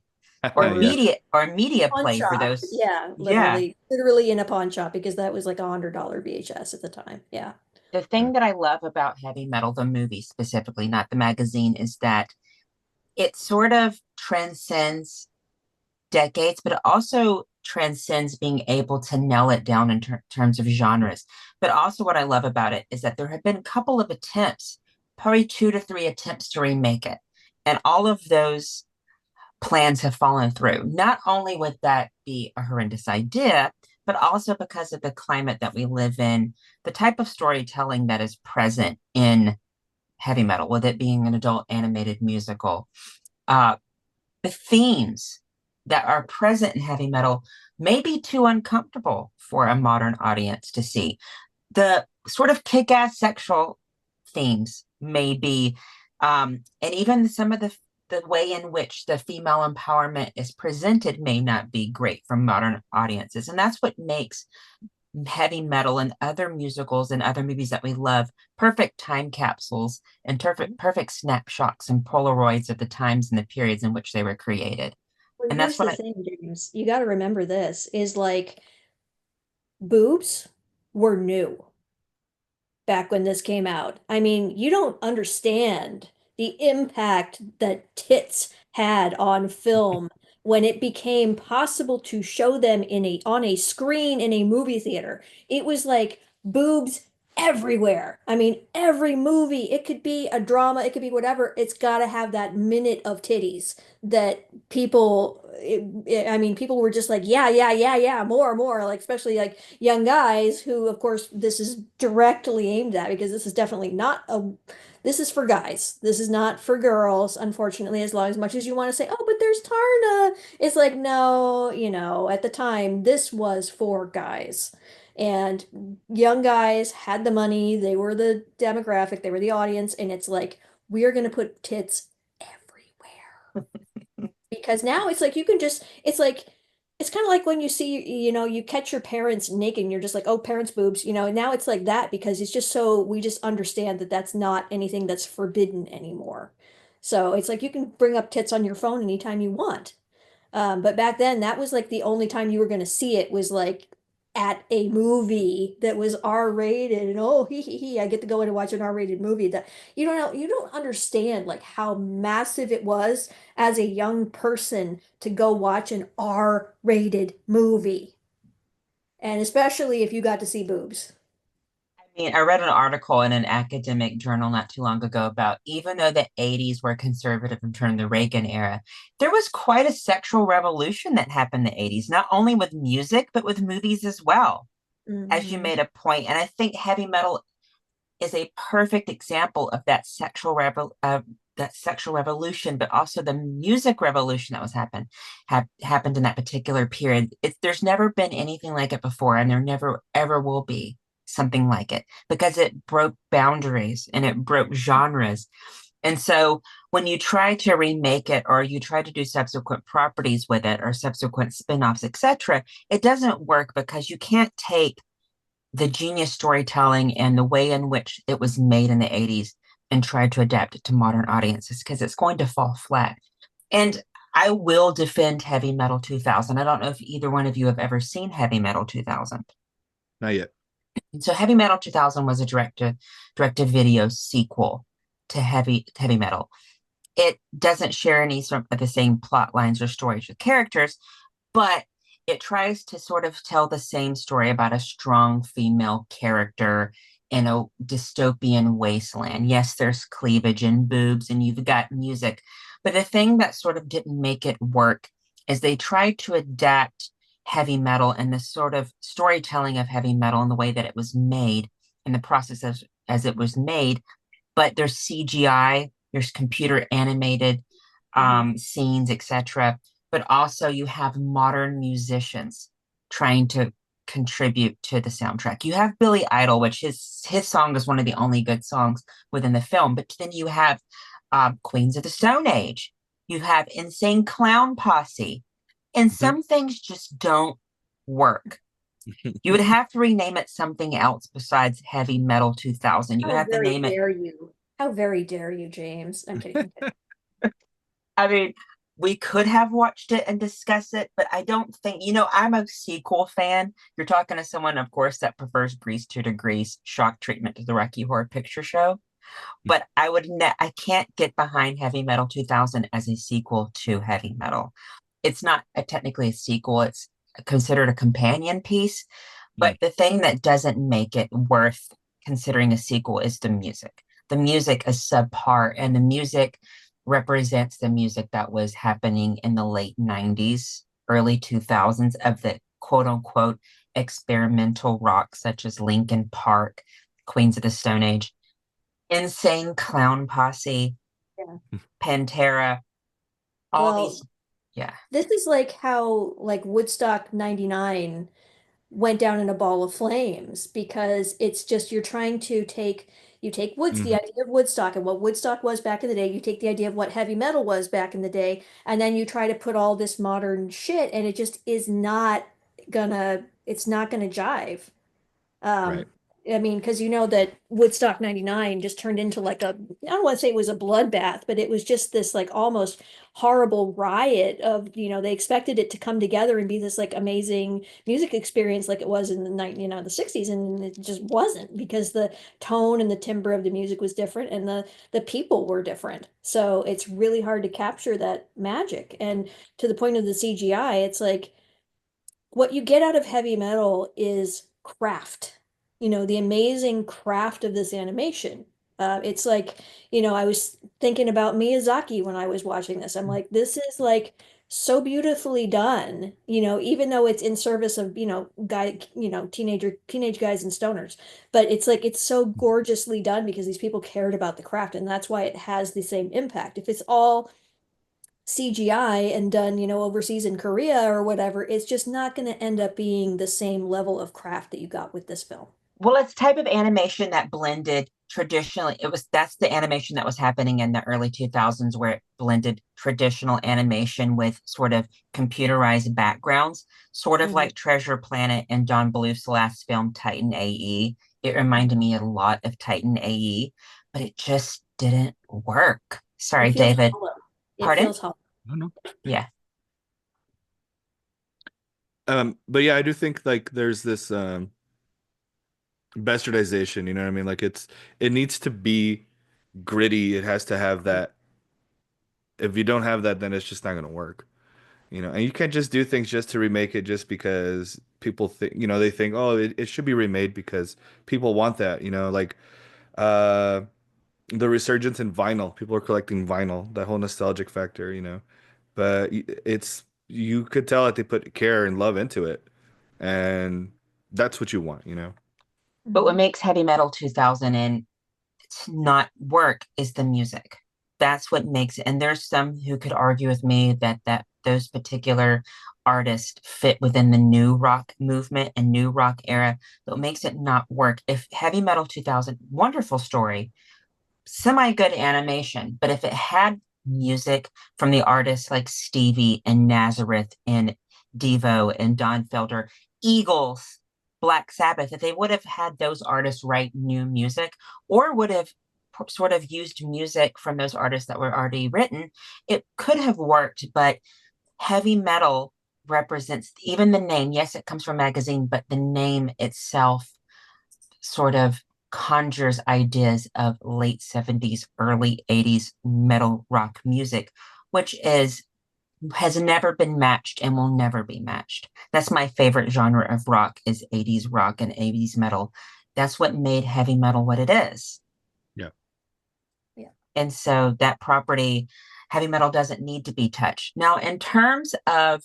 or Yeah. Or media pawn play for shop. those. Yeah, Yeah. literally in a pawn shop because that was like $100 VHS at the time. Yeah. The Yeah. thing that I love about Heavy Metal, the movie specifically, not the magazine, is that it sort of transcends decades, but it also transcends being able to nail it down in terms of genres. But also, what I love about it is that there have been a couple of attempts, probably 2 to 3 attempts to remake it. And all of those plans have fallen through. Not only would that be a horrendous idea, but also because of the climate that we live in, the type of storytelling that is present in heavy metal, with it being an adult animated musical. Uh, the themes that are present in heavy metal may be too uncomfortable for a modern audience to see. The sort of kick-ass sexual themes may be, and even some of the way in which the female empowerment is presented may not be great for modern audiences, and that's what makes heavy metal and other musicals and other movies that we love perfect time capsules and perfect snapshots and Polaroids of the times and the periods in which they were created. Well, And that's here's what the I thing, James. You got to remember this is like boobs were new back when this came out. I mean, you don't understand the impact that tits had on film when it became possible to show them in a on a screen in a movie theater. It was like boobs everywhere. I mean, every movie, it could be a drama, it could be whatever. It's got to have that minute of titties that I mean, people were just like, yeah, yeah, yeah, yeah, more, like, especially like young guys who, of course, this is directly aimed at because this is definitely not this is for guys. This is not for girls, unfortunately, as much as you want to say, oh, but there's Tarna. It's like, no, at the time, this was for guys. And young guys had the money, they were the demographic, they were the audience, and it's like, we're going to put tits everywhere. Because now it's like you can just it's kind of like when you see you catch your parents naked and you're just like, oh, parents boobs, now it's like that because it's just so we just understand that that's not anything that's forbidden anymore. So it's like you can bring up tits on your phone anytime you want. But back then, that was like the only time you were going to see it was like at a movie that was R-rated, and oh, I get to go in and watch an R-rated movie. That you don't understand like how massive it was as a young person to go watch an R-rated movie, and especially if you got to see boobs. mean, I read an article in an academic journal not too long ago about even though the 80s were conservative and during the Reagan era, there was quite a sexual revolution that happened in the 80s, not only with music, but with movies as well, as you Hmm. made a point. And I think heavy metal is a perfect example of that sexual revolution, but also the music revolution that was happened in that particular period. There's never been anything like it before, and there never ever will be something like it because it broke boundaries and it broke genres. And so when you try to remake it or you try to do subsequent properties with it or subsequent spin-offs, etc., it doesn't work because you can't take the genius storytelling and the way in which it was made in the 80s and try to adapt it to modern audiences because it's going to fall flat. And I will defend Heavy Metal 2000. I don't know if either one of you have ever seen Heavy Metal 2000. Not yet. So Heavy Metal 2000 was a direct to video sequel to Heavy Metal. It doesn't share any sort of the same plot lines or stories with characters, but it tries to sort of tell the same story about a strong female character in a dystopian wasteland. Yes, there's cleavage and boobs, and you've got music, but the thing that sort of didn't make it work is they tried to adapt heavy metal and the sort of storytelling of heavy metal and the way that it was made in the process as it was made, but there's CGI, there's computer animated Hmm. scenes, etc. But also you have modern musicians trying to contribute to the soundtrack. You have Billy Idol, which his song is one of the only good songs within the film. But then you have Queens of the Stone Age. You have Insane Clown Posse, and Mhm. some things just don't work. You would have to rename it something else besides Heavy Metal 2000. You would How have to very name it. dare you? How very dare you, James? I'm kidding. I'm kidding. I mean, we could have watched it and discussed it, but I don't think, I'm a sequel fan. You're talking to someone, of course, that prefers Grease 2 Degrees shock treatment to the Rocky Horror Picture Show. But I can't get behind Heavy Metal 2000 as a sequel to Heavy Metal. It's not technically a sequel, it's considered a companion piece. Mm. But the thing that doesn't make it worth considering a sequel is the music. The music is subpar, and the music represents the music that was happening in the late 90s, early 2000s of the quote unquote experimental rock, such as Linkin Park, Queens of the Stone Age, Insane Clown Posse, Yeah. Pantera, all these. Well, Yeah. this is like how like Woodstock 99 went down in a ball of flames because it's just you're trying to take the Mhm. idea of Woodstock and what Woodstock was back in the day, you take the idea of what heavy metal was back in the day, and then you try to put all this modern shit and it just is not it's not gonna jive. Right. I mean, because you know that Woodstock 99 just turned into like a, I don't want to say it was a bloodbath, but it was just this like almost horrible riot of, they expected it to come together and be this like amazing music experience like it was in the 60s, and it just wasn't, because the tone and the timbre of the music was different, and the people were different. So it's really hard to capture that magic. And to the point of the CGI, it's like what you get out of heavy metal is craft, the amazing craft of this animation. It's like, I was thinking about Miyazaki when I was watching this. I'm like, this is like so beautifully done, even though it's in service of, teenage guys and stoners. But it's like it's so gorgeously done because these people cared about the craft, and that's why it has the same impact. If it's all CGI and done, overseas in Korea or whatever, it's just not going to end up being the same level of craft that you got with this film. Well, it's type of animation that blended traditionally. That's the animation that was happening in the early 2000s, where it blended traditional animation with sort of computerized backgrounds, sort of like Treasure Planet and Don Bluth's last film, Titan AE. It reminded me a lot of Titan AE, but it just didn't work. Sorry, It feels David. hollow. It Pardon? feels hollow. I don't know. Yeah. But yeah, I do think like there's this bastardization, you know what I mean? Like it needs to be gritty. It has to have that. If you don't have that, then it's just not gonna work. And you can't just do things just to remake it just because people think, they think, oh, it should be remade because people want that, like uh the resurgence in vinyl. People are collecting vinyl, that whole nostalgic factor, But you could tell that they put care and love into it. And that's what you want. But what makes Heavy Metal 2000 and not work is the music. That's what makes it. And there's some who could argue with me that those particular artists fit within the new rock movement and new rock era. But what makes it not work? If Heavy Metal 2000, wonderful story, semi good animation, but if it had music from the artists like Stevie and Nazareth and Devo and Don Felder, Eagles, Black Sabbath, if they would have had those artists write new music or would have sort of used music from those artists that were already written, it could have worked. But heavy metal represents even the name. Yes, it comes from a magazine, but the name itself sort of conjures ideas of late 70s, early 80s metal rock music, which has never been matched and will never be matched. That's my favorite genre of rock is 80s rock and 80s metal. That's what made heavy metal what it is. Yeah. Yeah. And so that property, heavy metal doesn't need to be touched. Now, in terms of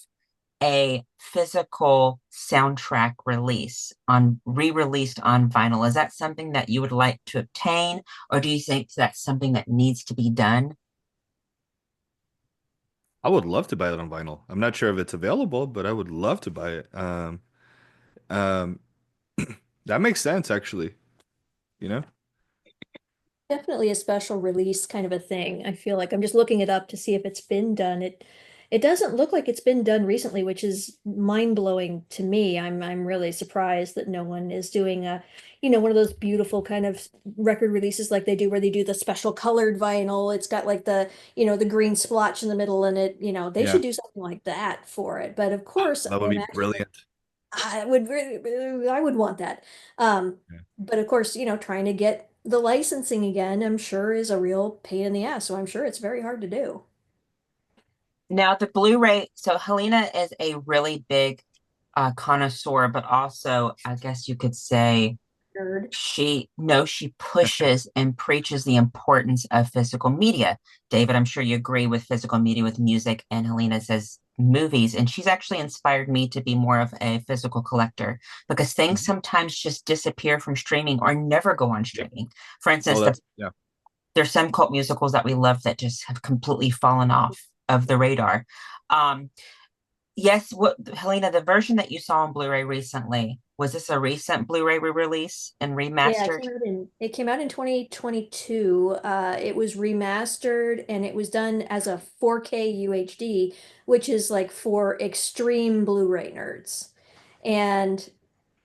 a physical soundtrack release on re-released on vinyl, is that something that you would like to obtain, or do you think that's something that needs to be done? I would love to buy it on vinyl. I'm not sure if it's available, but I would love to buy it. Um, that makes sense actually, you know? Definitely a special release kind of a thing. I feel like I'm just looking it up to see if it's been done. It doesn't look like it's been done recently, which is mind-blowing to me. I'm really surprised that no one is doing one of those beautiful kind of record releases like they do, where they do the special colored vinyl. It's got like the green splotch in the middle, and they Yeah, should do something like that for it. But of course, that I would be imagine brilliant. I would want that. Um, Yeah. but of course, trying to get the licensing again, I'm sure is a real pain in the ass. So I'm sure it's very hard to do. Now, the Blu-ray, so Helena is a really big connoisseur, but also, I guess you could say, Nerd. she pushes and preaches the importance of physical media. David, I'm sure you agree with physical media with music, and Helena says movies. And she's actually inspired me to be more of a physical collector because things Mhm. sometimes just disappear from streaming or never go on Yep. streaming. For Oh, instance, yeah. there's some cult musicals that we love that just have completely fallen off of the radar. Um, yes, what Helena, the version that you saw on Blu-ray recently, was this a recent Blu-ray re-release and Yeah, remastered? it came out in 2022. It was remastered, and it was done as a 4K UHD, which is like for extreme Blu-ray nerds. And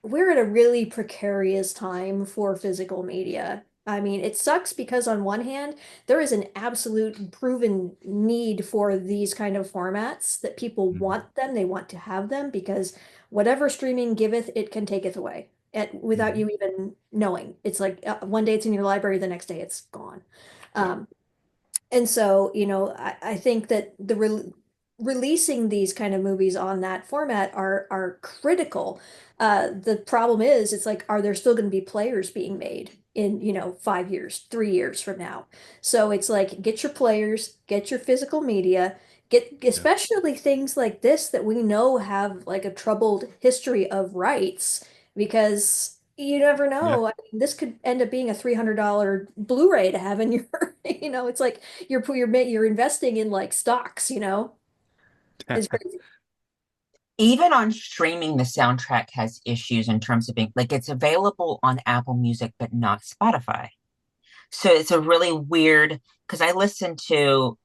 we're at a really precarious time for physical media. I mean, it sucks because on one hand, there is an absolute proven need for these kind of formats that people Mhm. want them, they want to have them because whatever streaming giveth, it can taketh away. And without Mhm. you even knowing. It's like one day it's in your library, the next day it's gone. Yeah. Um, and so, I think that releasing these kind of movies on that format are critical. The problem is, it's like, are there still going to be players being made in, 5 years, 3 years from now? So it's like, get your players, get your physical media, get Yeah. especially things like this that we know have like a troubled history of rights, because you never Yeah. know. I mean, this could end up being a $300 Blu-ray to have in your, it's like you're investing in like stocks, It's crazy. Even on streaming, the soundtrack has issues in terms of being like it's available on Apple Music, but not Spotify. So it's a really weird because I listen to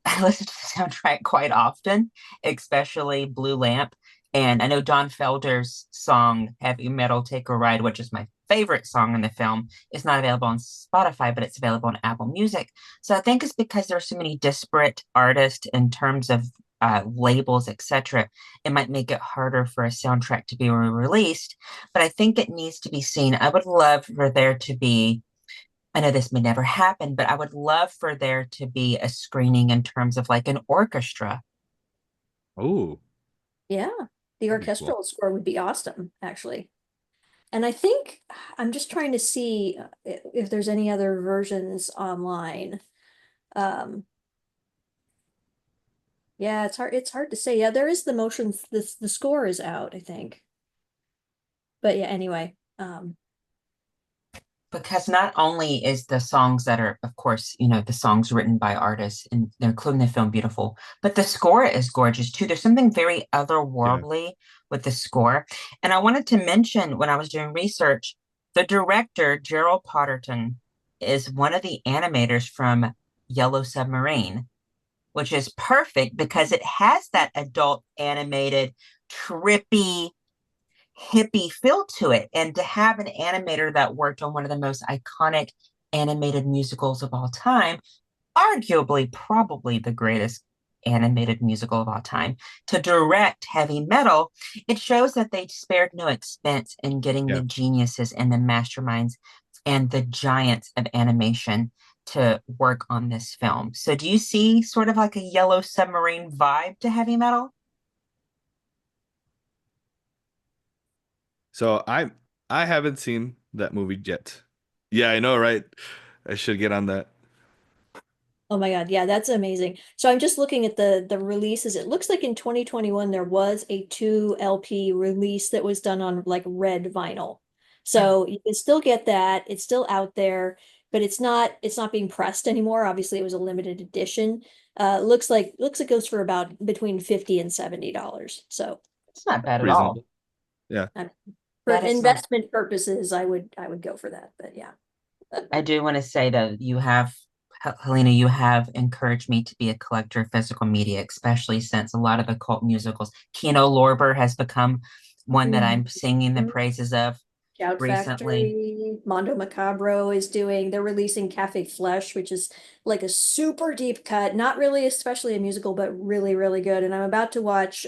I listen to the soundtrack quite often, especially Blue Lamp. And I know Don Felder's song Heavy Metal Take a Ride, which is my favorite song in the film, is not available on Spotify, but it's available on Apple Music. So I think it's because there are so many disparate artists in terms of labels, etc. It might make it harder for a soundtrack to be released, but I think it needs to be seen. I would love for there to be, I know this may never happen, but I would love for there to be a screening in terms of like an orchestra. Oh, Yeah, the that'd be cool. orchestral score would be awesome, actually. And I think I'm just trying to see if there's any other versions online. Um, yeah, it's hard to say. Yeah, there is the motion, the score is out, I think. But yeah, anyway. Because not only is the songs that are, of course, the songs written by artists and they're including the film beautiful, but the score is gorgeous too. There's something very Yeah. otherworldly with the score. And I wanted to mention when I was doing research, the director, Gerald Potterton, is one of the animators from Yellow Submarine, which is perfect because it has that adult animated, trippy, hippie feel to it. And to have an animator that worked on one of the most iconic animated musicals of all time, arguably, probably the greatest animated musical of all time, to direct Heavy Metal, it shows that they spared no expense in getting the Yeah. geniuses and the masterminds and the giants of animation to work on this film. So do you see sort of like a Yellow Submarine vibe to Heavy Metal? So I haven't seen that movie yet. Yeah, I know, right? I should get on that. Oh my God, yeah, that's amazing. So I'm just looking at the releases. It looks like in 2021 there was a 2 LP release that was done on like red vinyl. So you can still get that. It's still out there, but it's not being pressed anymore. Obviously, it was a limited edition. Looks like it goes for about between 50 and $70. So It's not bad at all. Reasonable. Yeah. um, for That is not. investment purposes, I would go for that. But yeah. I do want to say that Helena, you have encouraged me to be a collector of physical media, especially since a lot of the cult musicals. Kino Lorber has become one that I'm singing the Mhm. praises of Shout recently. Factory, Mondo Macabro is doing, they're releasing Cafe Flesh, which is like a super deep cut, not really especially a musical, but really, really good. And I'm about to watch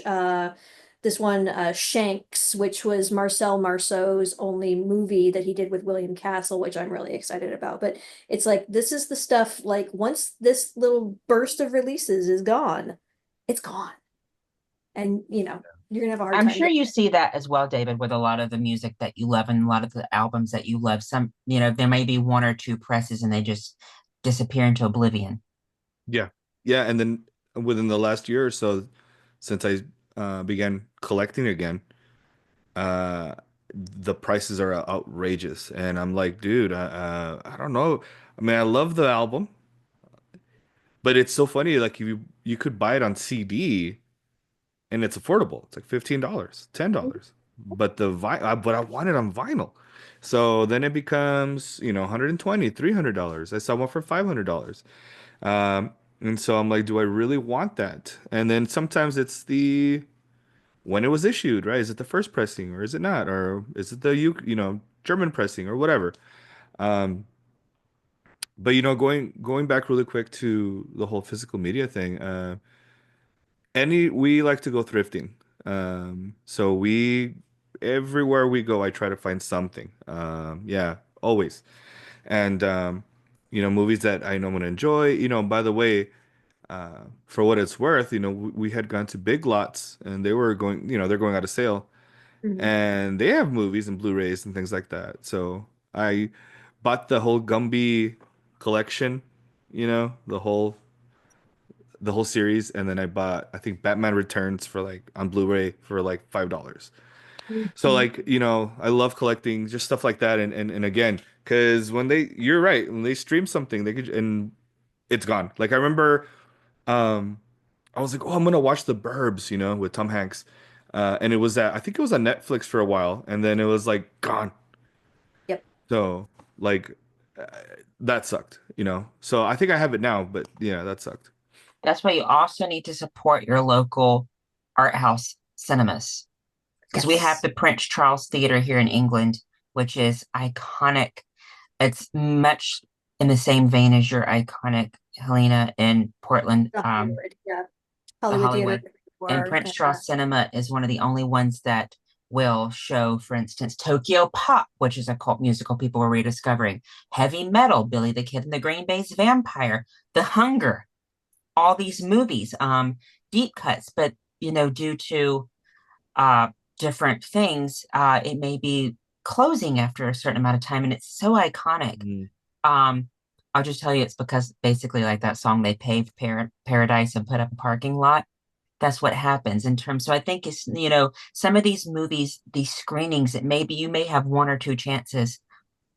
this one, Shanks, which was Marcel Marceau's only movie that he did with William Castle, which I'm really excited about. But it's like this is the stuff, like once this little burst of releases is gone, it's gone. And you're gonna have a hard I'm time sure getting you it. see that as well, David, with a lot of the music that you love and a lot of the albums that you love. There may be one or two presses and they just disappear into oblivion. Yeah. Yeah, and then within the last year or so, since I began collecting again, uh the prices are outrageous, and I'm like, dude, I don't know. I mean, I love the album, but it's so funny. Like, you could buy it on CD and it's affordable. It's like $15, $10. But I want it on vinyl. So then it becomes, $120, $300. I saw one for $500. And so I'm like, do I really want that? And then sometimes it's the when it was issued, right? Is it the first pressing or is it not? Or is it the German pressing or whatever? Um, but going back really quick to the whole physical media thing, any we like to go thrifting. So we everywhere we go, I try to find something. Yeah, always. And movies that I know I'm gonna enjoy. By the way, for what it's worth, we had gone to Big Lots and they were going, they're going out of sale Mhm. and they have movies and Blu-rays and things like that. So I bought the whole Gumby collection, the whole series, and then I bought I think Batman Returns for like on Blu-ray for like $5. So Mhm. like, I love collecting just stuff like that and again, because you're right, when they stream something, they could and it's gone. Like I remember I was like, oh, I'm gonna watch The Burbs, with Tom Hanks. And I think it was on Netflix for a while, and then it was like gone. Yep. So like uh, that sucked. So I think I have it now, but yeah, that sucked. That's why you also need to support your local art house cinemas. Because we have Yes. the Prince Charles Theater here in England, which is iconic. It's much in the same vein as your iconic Helena in Portland, The Hollywood, yeah. the Hollywood Theater Hollywood. And or Prince Charles Cinema is one of the only ones that will show, for instance, Tokyo Pop, which is a cult musical people were rediscovering, heavy metal, Billy the Kid and the Green Bay's Vampire, The Hunger, all these movies, deep cuts, but due to uh different things, it may be closing after a certain amount of time, and it's so iconic. Mhm. Um, I'll just tell you, it's because basically, like that song, they paved paradise and put up a parking lot. That's what happens in terms. So I think it's, some of these movies, these screenings, that maybe you may have one or two chances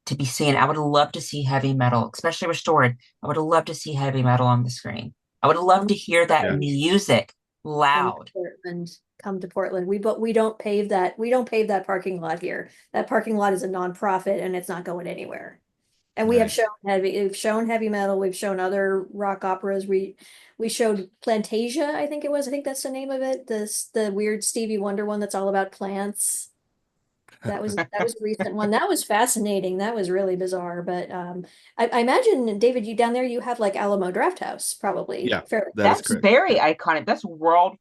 to be seen. I would love to see heavy metal, especially restored. I would love to see heavy metal on the screen. I would love come to hear that Yeah. music come to loud. Portland. Come to Portland. We don't pave that parking lot here. That parking lot is a nonprofit and it's not going anywhere. And Nice. we've shown heavy metal, we've shown other rock operas. We showed Plantasia, I think it was. I think that's the name of it. The weird Stevie Wonder one that's all about plants. That was a recent one. That was fascinating. That was really bizarre. But I imagine, David, you down there, you have like Alamo Drafthouse, probably Yeah, fairly that is That's correct. very iconic.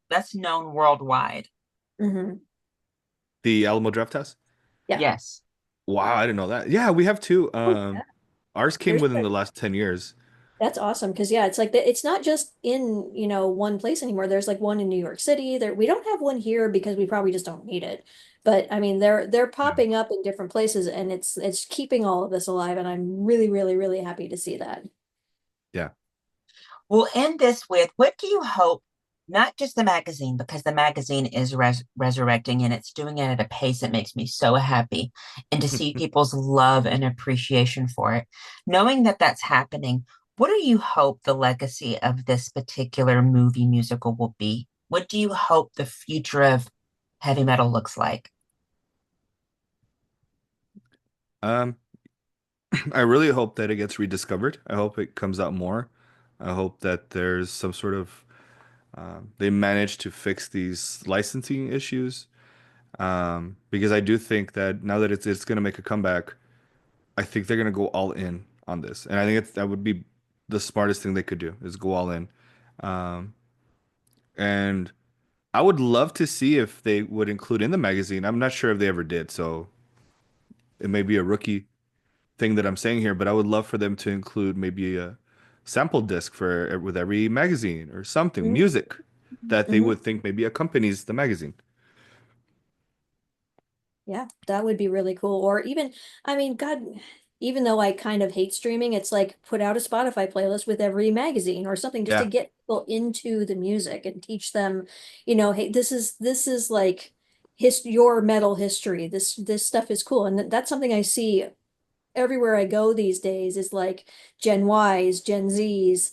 That's known worldwide. hmm The Alamo Drafthouse. Yeah. Yes. Wow, I didn't know that. Yeah, we have two. Oh, yeah. Ours came There's within the last 10 years. That's awesome because yeah, it's like it's not just in, one place anymore. There's like one in New York City. There we don't have one here because we probably just don't need it. But I mean, they're Yeah. popping up in different places and it's keeping all of this alive and I'm really, really, really happy to see that. Yeah. We'll end this with, what do you hope, not just the magazine, because the magazine is resurrecting and it's doing it at a pace that makes me so happy, and to see people's love and appreciation for it. Knowing that that's happening, what do you hope the legacy of this particular movie musical will be? What do you hope the future of heavy metal looks like? Um, I really hope that it gets rediscovered. I hope it comes out more. I hope that there's some sort of they manage to fix these licensing issues. Because I do think that now that it's going to make a comeback, I think they're going to go all in on this, and I think that would be the smartest thing they could do is go all in. Um, and I would love to see if they would include in the magazine. I'm not sure if they ever did, so it may be a rookie thing that I'm saying here, but I would love for them to include maybe a sample disc for with every magazine or something, music that they Mhm. would think maybe accompanies the magazine. Yeah, that would be really cool. Or even, I mean, God, even though I kind of hate streaming, it's like put out a Spotify playlist with every magazine or something just to Yeah, get people into the music and teach them, hey, this is like your metal history. This stuff is cool. And that's something I see everywhere I go these days is like Gen Ys, Gen Zs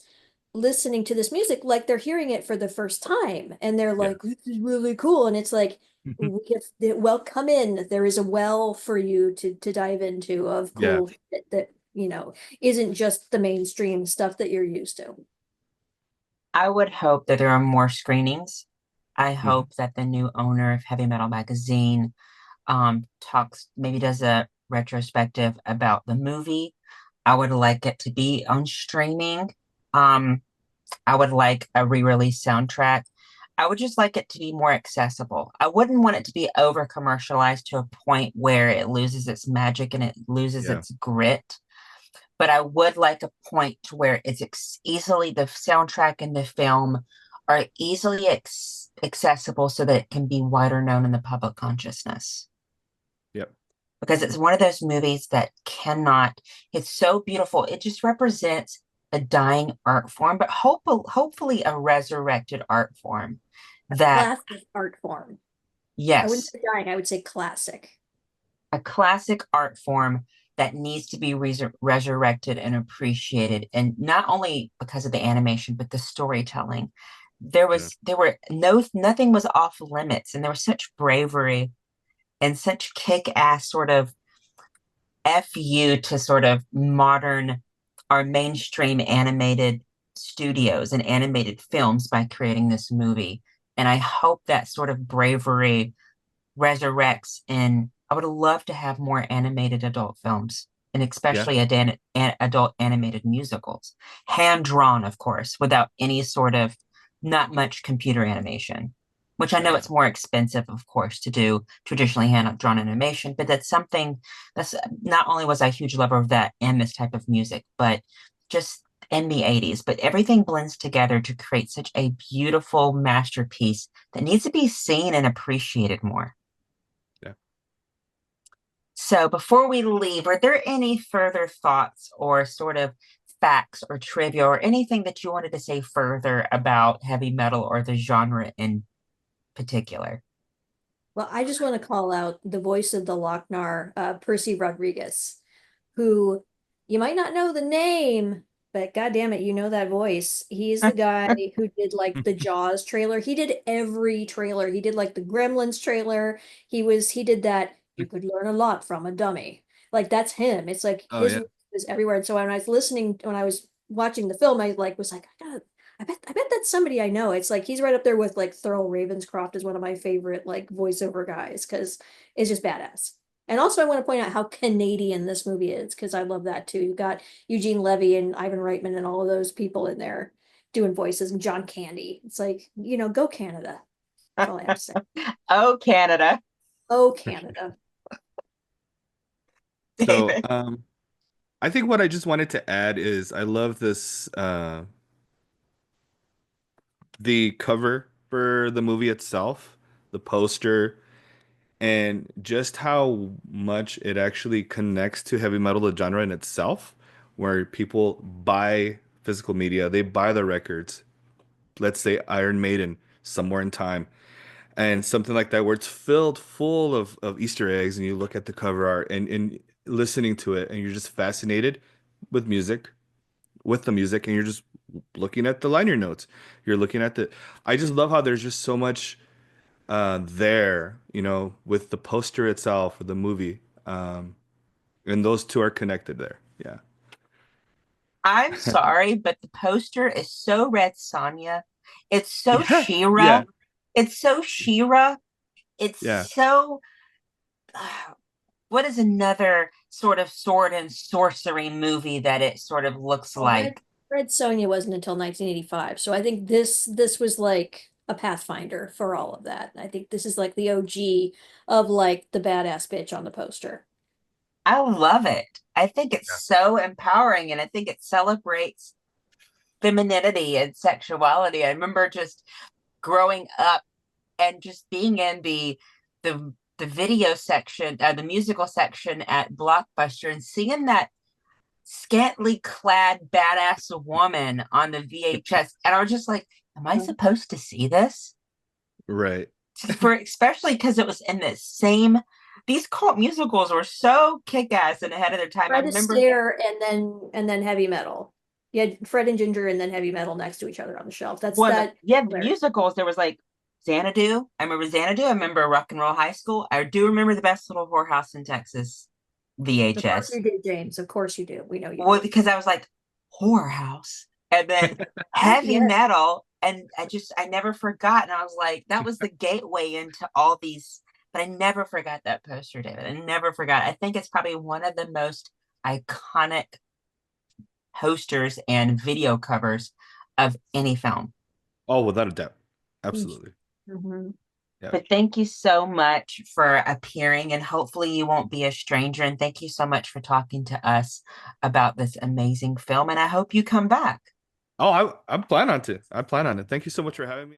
listening to this music like they're hearing it for the first time and they're yeah, like, this is really cool. And it's like, well, come in. There is a well for you to dive into of yeah. cool shit that, isn't just the mainstream stuff that you're used to. I would hope that there are more screenings. I hope that the new owner of Heavy Metal Magazine maybe does a retrospective about the movie. I would like it to be on streaming. Um, I would like a re-release soundtrack. I would just like it to be more accessible. I wouldn't want it to be over commercialized to a point where it loses its magic and it loses Yeah. its grit. But I would like a point to where it's easily the soundtrack and the film are easily accessible so that it can be wider known in the public consciousness. Yep. Because it's one of those movies that cannot, it's so beautiful. It just represents a dying art form, but hopefully a resurrected art form that, Classic art form. I wouldn't yes, say dying, I would say classic. a classic art form that needs to be resurrected and appreciated. And not only because of the animation, but the storytelling. Yeah. Nothing was off limits, and there was such bravery and such kick-ass sort of fu to sort of modern or mainstream animated studios and animated films by creating this movie. And I hope that sort of bravery resurrects. And I would love to have more animated adult films, and Yeah. especially adult animated musicals, hand drawn, of course, without any sort of not much computer animation, which I know Yeah. it's more expensive, of course, to do traditionally hand drawn animation, but that's something that's not only was I a huge lover of that and this type of music, but just in the 80s. But everything blends together to create such a beautiful masterpiece that needs to be seen and appreciated more. Yeah. So before we leave, are there any further thoughts or sort of facts or trivia or anything that you wanted to say further about heavy metal or the genre in particular? Well, I just want to call out the voice of the Lochnar, Percy Rodriguez, who you might not know the name, but God damn it, you know that voice. He's the guy who did like the Jaws trailer. He did every trailer. He did like the Gremlins trailer. He did that you could learn a lot from a dummy. Like that's him. It's like Oh his yeah. voice is everywhere. And so when I was watching the film, I like was like, I bet that's somebody I know. It's like he's right up there with like Thurl Ravenscroft is one of my favorite like voiceover guys because it's just badass. And also I want to point out how Canadian this movie is because I love that too. You've got Eugene Levy and Ivan Reitman and all of those people in there doing voices and John Candy. It's like, go Canada. That's all I have to say. Oh, Canada. Oh, Canada. So, David. I think what I just wanted to add is I love this the cover for the movie itself, the poster, and just how much it actually connects to heavy metal, the genre in itself, where people buy physical media, they buy the records, let's say Iron Maiden, Somewhere in Time, and something like that, where it's filled full of Easter eggs, and you look at the cover art and listening to it, and you're just fascinated with music, with the music, and you're just looking at the liner notes. You're looking at the, I just love how there's just so much there, with the poster itself, with the movie. And those two are connected there. Yeah. I'm sorry, but the poster is so Red Sonja. It's so Yeah. She-Ra. Yeah. It's so She-Ra. It's Yeah. so what is another sort of sword and sorcery movie that it sort of looks Well, like? Red Sonja wasn't until 1985. So I think this was like a pathfinder for all of that. I think this is like the OG of like the badass bitch on the poster. I love it. I think it's Yeah. so empowering and I think it celebrates femininity and sexuality. I remember just growing up and just being in the video section, the musical section at Blockbuster and seeing that scantily clad badass woman on the VHS. And I was just like, am I supposed to see this? Right. For especially because it was in the same these cult musicals were so kick-ass and ahead of their time. I Fred remember Astaire and then heavy metal. You had Fred and Ginger and then heavy metal next to each other on the shelf. That's that. the musicals, there was like Xanadu. I remember Xanadu. I remember Rock and Roll High School. I do remember the Best Little Whorehouse in Texas Of course VHS. you do, James. Of course you do. We know you Well, do. because I was like, whorehouse. And then Ah, heavy yes. metal. and I never forgot. And I was like, that was the gateway into all these. But I never forgot that poster, David. I never forgot. I think it's probably one of the most iconic posters and video covers of any film. Oh, without a doubt. Absolutely. Mhm. Yeah. But thank you so much for appearing, and hopefully you won't be a stranger. And thank you so much for talking to us about this amazing film. And I hope you come back. Oh, I plan on to. I plan on it. Thank you so much for having me.